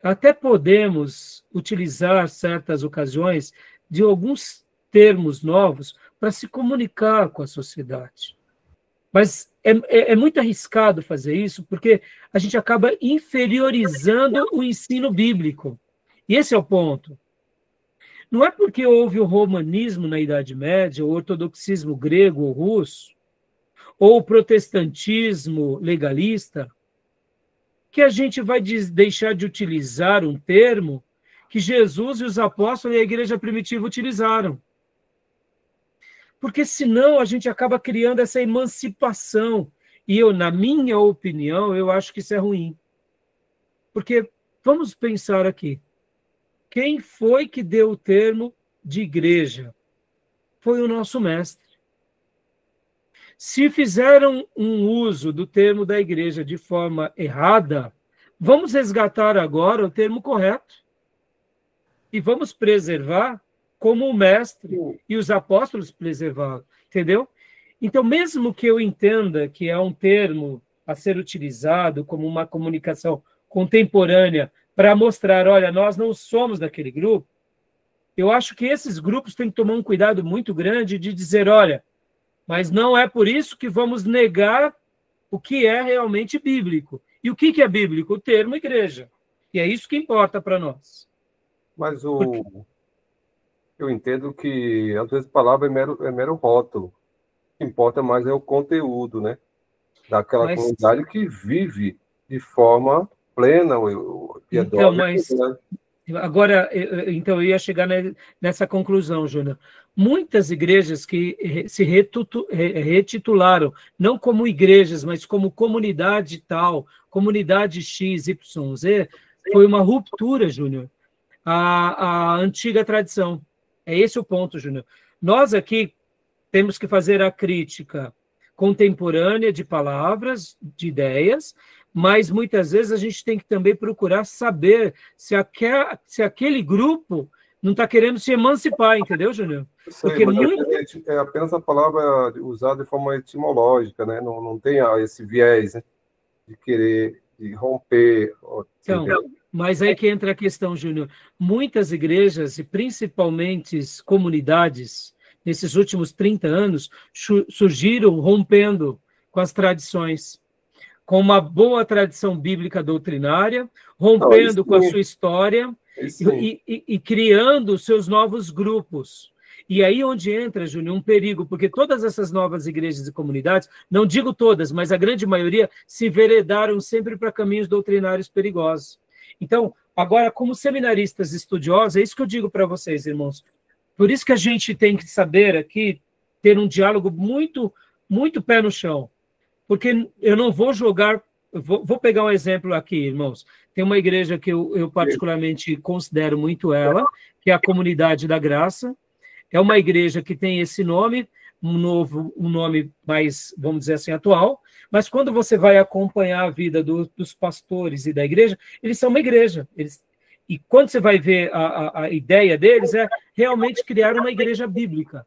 até podemos utilizar certas ocasiões de alguns termos novos para se comunicar com a sociedade. Mas é muito arriscado fazer isso, porque a gente acaba inferiorizando o ensino bíblico. E esse é o ponto. Não é porque houve o romanismo na Idade Média, o ortodoxismo grego ou russo, ou o protestantismo legalista, que a gente vai deixar de utilizar um termo que Jesus e os apóstolos e a igreja primitiva utilizaram. Porque senão a gente acaba criando essa emancipação. E eu, na minha opinião, eu acho que isso é ruim. Porque, vamos pensar aqui, quem foi que deu o termo de igreja? Foi o nosso mestre. Se fizeram um uso do termo da igreja de forma errada, vamos resgatar agora o termo correto. E vamos preservar como o mestre e os apóstolos preservaram, entendeu? Então, mesmo que eu entenda que é um termo a ser utilizado como uma comunicação contemporânea para mostrar, olha, nós não somos daquele grupo, eu acho que esses grupos têm que tomar um cuidado muito grande de dizer, olha, mas não é por isso que vamos negar o que é realmente bíblico. E o que é bíblico? O termo igreja. E é isso que importa para nós. Mas eu entendo que, às vezes, a palavra é mero rótulo. O que importa mais é o conteúdo, né? Daquela comunidade que vive de forma plena. Então, mas... Né? Agora, então, eu ia chegar nessa conclusão, Júnior. Muitas igrejas que se retitularam, não como igrejas, mas como comunidade tal, comunidade X, Y, Z, foi uma ruptura, Júnior, a antiga tradição. É esse o ponto, Júnior. Nós aqui temos que fazer a crítica contemporânea de palavras, de ideias, mas muitas vezes a gente tem que também procurar saber se aquele grupo não está querendo se emancipar, entendeu, Júnior? Porque é apenas a palavra usada de forma etimológica, né? Não tem esse viés, né? De querer de romper. Então, mas aí que entra a questão, Júnior. Muitas igrejas, e principalmente comunidades, nesses últimos 30 anos, surgiram rompendo com as tradições, com uma boa tradição bíblica doutrinária, rompendo com a sua história e criando seus novos grupos. E aí onde entra, Júnior, um perigo, porque todas essas novas igrejas e comunidades, não digo todas, mas a grande maioria, se enveredaram sempre para caminhos doutrinários perigosos. Então, agora, como seminaristas estudiosos, é isso que eu digo para vocês, irmãos. Por isso que a gente tem que saber aqui, ter um diálogo muito, muito pé no chão. Porque eu não vou jogar... Vou pegar um exemplo aqui, irmãos. Tem uma igreja que eu particularmente considero muito ela, que é a Comunidade da Graça. É uma igreja que tem esse nome, um nome mais, vamos dizer assim, atual, mas quando você vai acompanhar a vida dos pastores e da igreja, eles são uma igreja. E quando você vai ver a ideia deles, é realmente criar uma igreja bíblica.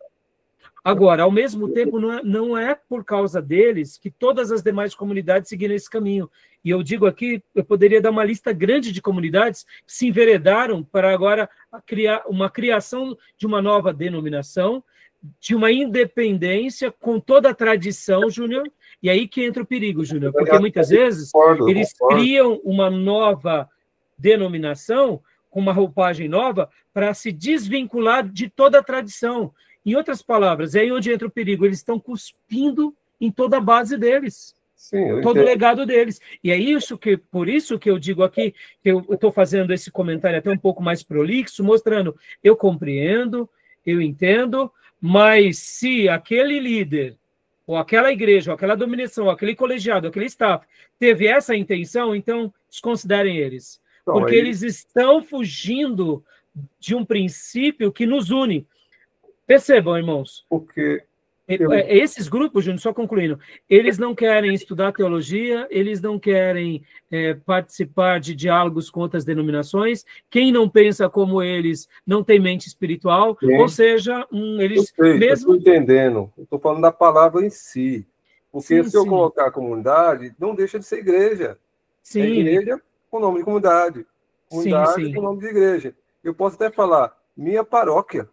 Agora, ao mesmo tempo, não é por causa deles que todas as demais comunidades seguiram esse caminho. E eu digo aqui, eu poderia dar uma lista grande de comunidades que se enveredaram para agora criar uma criação de uma nova denominação, de uma independência com toda a tradição, Júnior, e aí que entra o perigo, Júnior, porque muitas vezes eles criam uma nova denominação com uma roupagem nova para se desvincular de toda a tradição. Em outras palavras, é aí onde entra o perigo. Eles estão cuspindo em toda a base deles, todo o legado deles. E é por isso que eu digo aqui, que eu estou fazendo esse comentário até um pouco mais prolixo, mostrando, eu compreendo, eu entendo, mas se aquele líder, ou aquela igreja, ou aquela dominação, ou aquele colegiado, aquele staff, teve essa intenção, então desconsiderem eles. Porque eles estão fugindo de um princípio que nos une. Percebam, irmãos, porque esses grupos, Júnior, só concluindo, eles não querem estudar teologia, eles não querem participar de diálogos com outras denominações, quem não pensa como eles não tem mente espiritual, ou seja, eles mesmo... Eu estou entendendo, eu estou falando da palavra em si, porque se eu colocar a comunidade, não deixa de ser igreja. Sim. É igreja com nome de comunidade, comunidade com nome de igreja. Eu posso até falar, minha paróquia.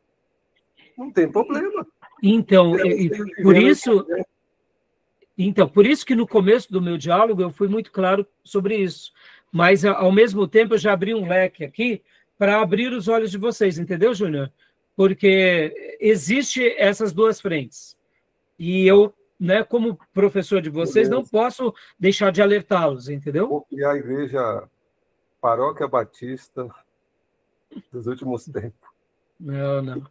Não tem problema. Então, por isso que no começo do meu diálogo eu fui muito claro sobre isso. Mas, ao mesmo tempo, eu já abri um leque aqui para abrir os olhos de vocês, entendeu, Júnior? Porque existe essas duas frentes. E eu, como professor de vocês, não posso deixar de alertá-los, entendeu? Vou criar a igreja Paróquia Batista dos últimos tempos. Não.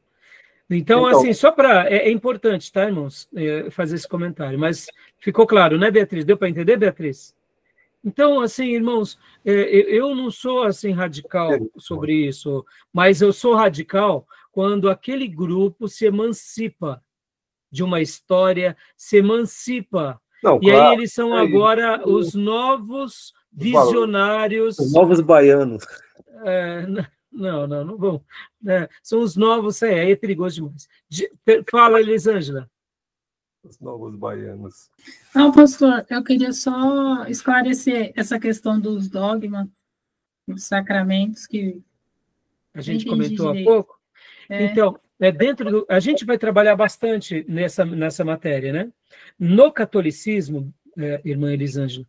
Então, assim, só para... É importante, tá, irmãos, fazer esse comentário, mas ficou claro, né, Beatriz? Deu para entender, Beatriz? Então, assim, irmãos, eu não sou, assim, radical sobre isso, mas eu sou radical quando aquele grupo se emancipa de uma história, se emancipa. Aí eles são agora os novos visionários... Os novos baianos. Não vão. São os novos, é perigoso demais. Fala, Elisângela. Os novos baianos. Não, pastor, eu queria só esclarecer essa questão dos dogmas, dos sacramentos que a gente comentou há pouco. Então, a gente vai trabalhar bastante nessa matéria, né? No catolicismo, irmã Elisângela,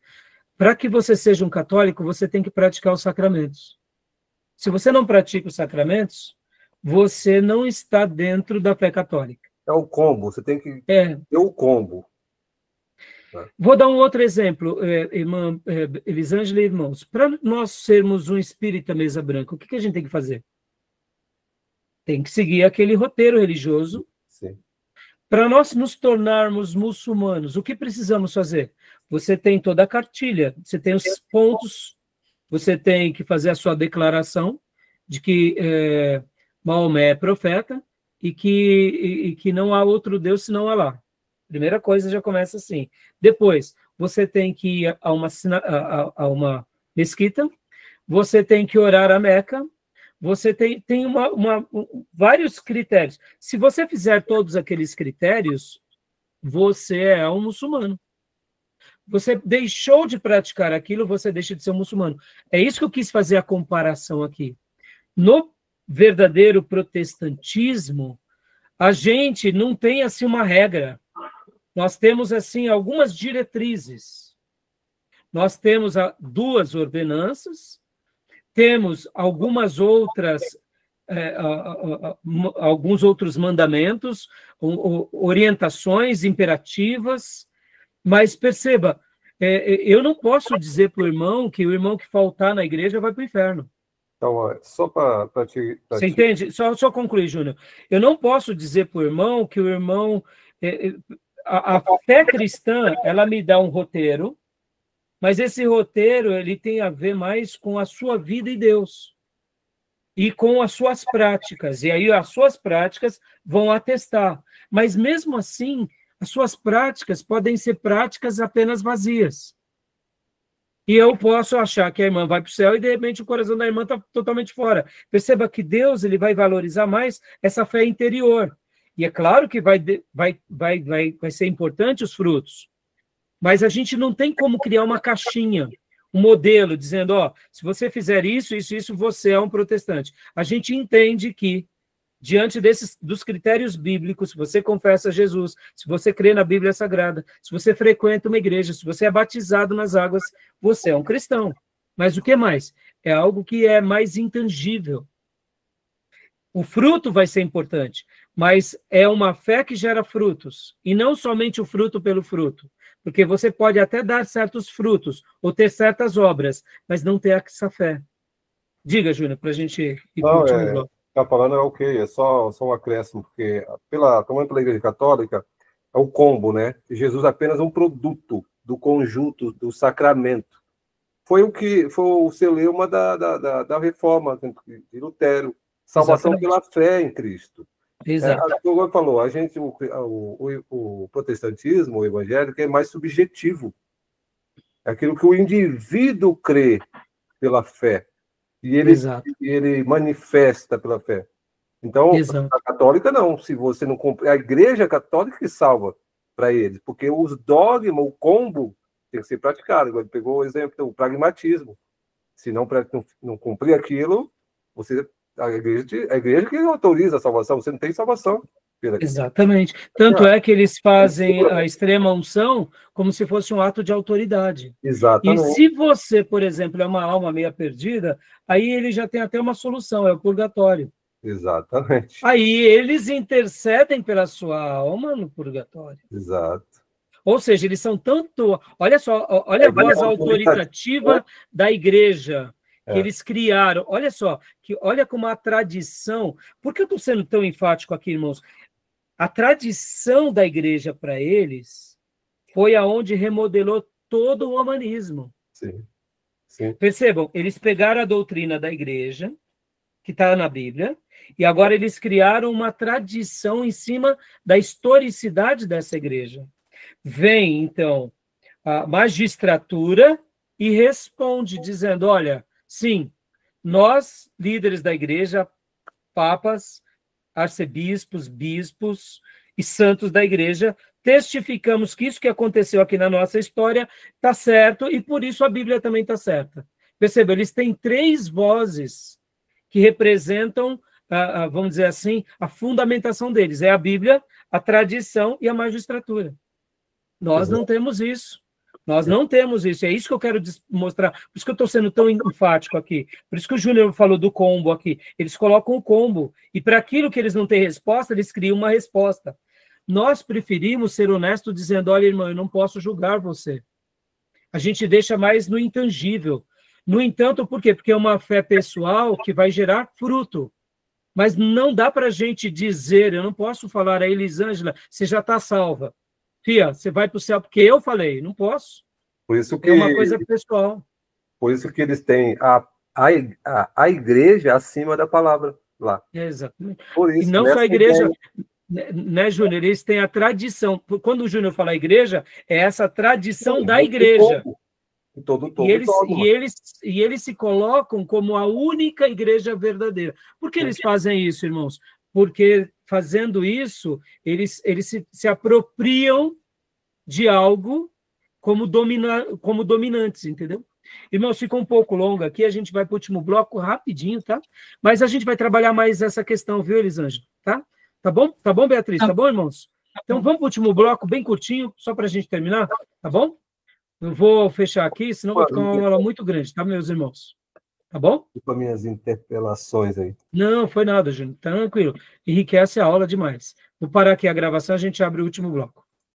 para que você seja um católico, você tem que praticar os sacramentos. Se você não pratica os sacramentos, você não está dentro da fé católica. É o combo, você tem que ter o combo. Vou dar um outro exemplo, irmã Elisângela e irmãos. Para nós sermos um espírita mesa branca, o que a gente tem que fazer? Tem que seguir aquele roteiro religioso. Para nós nos tornarmos muçulmanos, o que precisamos fazer? Você tem toda a cartilha, você tem os pontos... Você tem que fazer a sua declaração de que Maomé é profeta e que não há outro Deus senão Alá. Primeira coisa, já começa assim. Depois, você tem que ir a uma mesquita, você tem que orar a Meca, você tem vários critérios. Se você fizer todos aqueles critérios, você é um muçulmano. Você deixou de praticar aquilo, você deixa de ser um muçulmano. É isso que eu quis fazer a comparação aqui. No verdadeiro protestantismo, a gente não tem assim uma regra. Nós temos assim algumas diretrizes. Nós temos 2 ordenanças, temos algumas outras alguns outros mandamentos, orientações imperativas. Mas perceba, eu não posso dizer para o irmão que faltar na igreja vai para o inferno. Então, só para te... Você entende? Só concluir, Júnior. Eu não posso dizer para o irmão que o irmão... A fé cristã, ela me dá um roteiro, mas esse roteiro ele tem a ver mais com a sua vida e Deus. e com as suas práticas. E aí as suas práticas vão atestar. Mas mesmo assim, as suas práticas podem ser práticas apenas vazias. E eu posso achar que a irmã vai para o céu e, de repente, o coração da irmã está totalmente fora. Perceba que Deus ele vai valorizar mais essa fé interior. E é claro que vai ser importante os frutos. Mas a gente não tem como criar uma caixinha, um modelo, dizendo, ó, se você fizer isso, você é um protestante. A gente entende que, diante dos critérios bíblicos, se você confessa Jesus, se você crê na Bíblia Sagrada, se você frequenta uma igreja, se você é batizado nas águas, você é um cristão. Mas o que mais? É algo que é mais intangível. O fruto vai ser importante, mas é uma fé que gera frutos, e não somente o fruto pelo fruto. Porque você pode até dar certos frutos, ou ter certas obras, mas não ter essa fé. Diga, Júnior, para a gente ir para o último bloco. Está falando é ok, é só um acréscimo, porque tomando pela Igreja Católica, é o combo, né? Jesus é apenas um produto do conjunto do sacramento. Foi o celeuma da reforma de Lutero. Salvação Exatamente. Pela fé em Cristo. Exato. Como falou, o protestantismo, o evangélico, é mais subjetivo. É aquilo que o indivíduo crê pela fé. E ele manifesta pela fé. Então, Exato. A católica não. Se você não cumpre, a Igreja Católica que salva para eles, porque os dogmas, o combo, tem que ser praticado. Agora, ele pegou o exemplo do pragmatismo. Se não cumprir aquilo, a igreja que autoriza a salvação, você não tem salvação. Exatamente. Tanto é que eles fazem a extrema unção como se fosse um ato de autoridade. Exatamente. E se você, por exemplo, é uma alma meio perdida, aí ele já tem até uma solução, é o purgatório. Exatamente. Aí eles intercedem pela sua alma no purgatório. Exato. Ou seja, eles são tanto... Olha só, olha a voz autoritativa da igreja que eles criaram. Olha só, olha como a tradição... Por que eu estou sendo tão enfático aqui, irmãos? A tradição da igreja para eles foi aonde remodelou todo o humanismo. Sim. Sim. Percebam, eles pegaram a doutrina da igreja, que está na Bíblia, e agora eles criaram uma tradição em cima da historicidade dessa igreja. Vem, então, a magistratura e responde, dizendo, olha, sim, nós, líderes da igreja, papas, arcebispos, bispos e santos da igreja, testificamos que isso que aconteceu aqui na nossa história está certo e por isso a Bíblia também está certa. Perceba, eles têm 3 vozes que representam, vamos dizer assim, a fundamentação deles. É a Bíblia, a tradição e a magistratura. Nós não temos isso. Nós não temos isso. É isso que eu quero mostrar. Por isso que eu estou sendo tão enfático aqui. Por isso que o Júnior falou do combo aqui. Eles colocam o combo. E para aquilo que eles não têm resposta, eles criam uma resposta. Nós preferimos ser honestos dizendo, olha, irmão, eu não posso julgar você. A gente deixa mais no intangível. No entanto, por quê? Porque é uma fé pessoal que vai gerar fruto. Mas não dá para a gente dizer, eu não posso falar a Elisângela, você já está salva. Fia, você vai para o céu porque eu falei, não posso. Por isso que, é uma coisa pessoal. Por isso que eles têm a igreja acima da palavra lá. Exatamente. Por isso, e não só a igreja, né, Júnior? Eles têm a tradição. Quando o Júnior fala igreja, é essa tradição da igreja. E eles se colocam como a única igreja verdadeira. Por que eles fazem isso, irmãos? Porque fazendo isso, eles se apropriam de algo como dominantes, entendeu? Irmãos, ficou um pouco longo aqui, a gente vai para o último bloco rapidinho, tá? Mas a gente vai trabalhar mais essa questão, viu, Elisângela? Tá? Tá bom? Tá bom, Beatriz? Tá bom, irmãos? Então vamos para o último bloco, bem curtinho, só para a gente terminar, tá bom? Eu vou fechar aqui, senão vai ficar uma aula muito grande, tá, meus irmãos? Tá bom? Com as minhas interpelações aí. Não, foi nada, Júnior. Tranquilo. Enriquece a aula demais. Vou parar aqui a gravação, a gente abre o último bloco.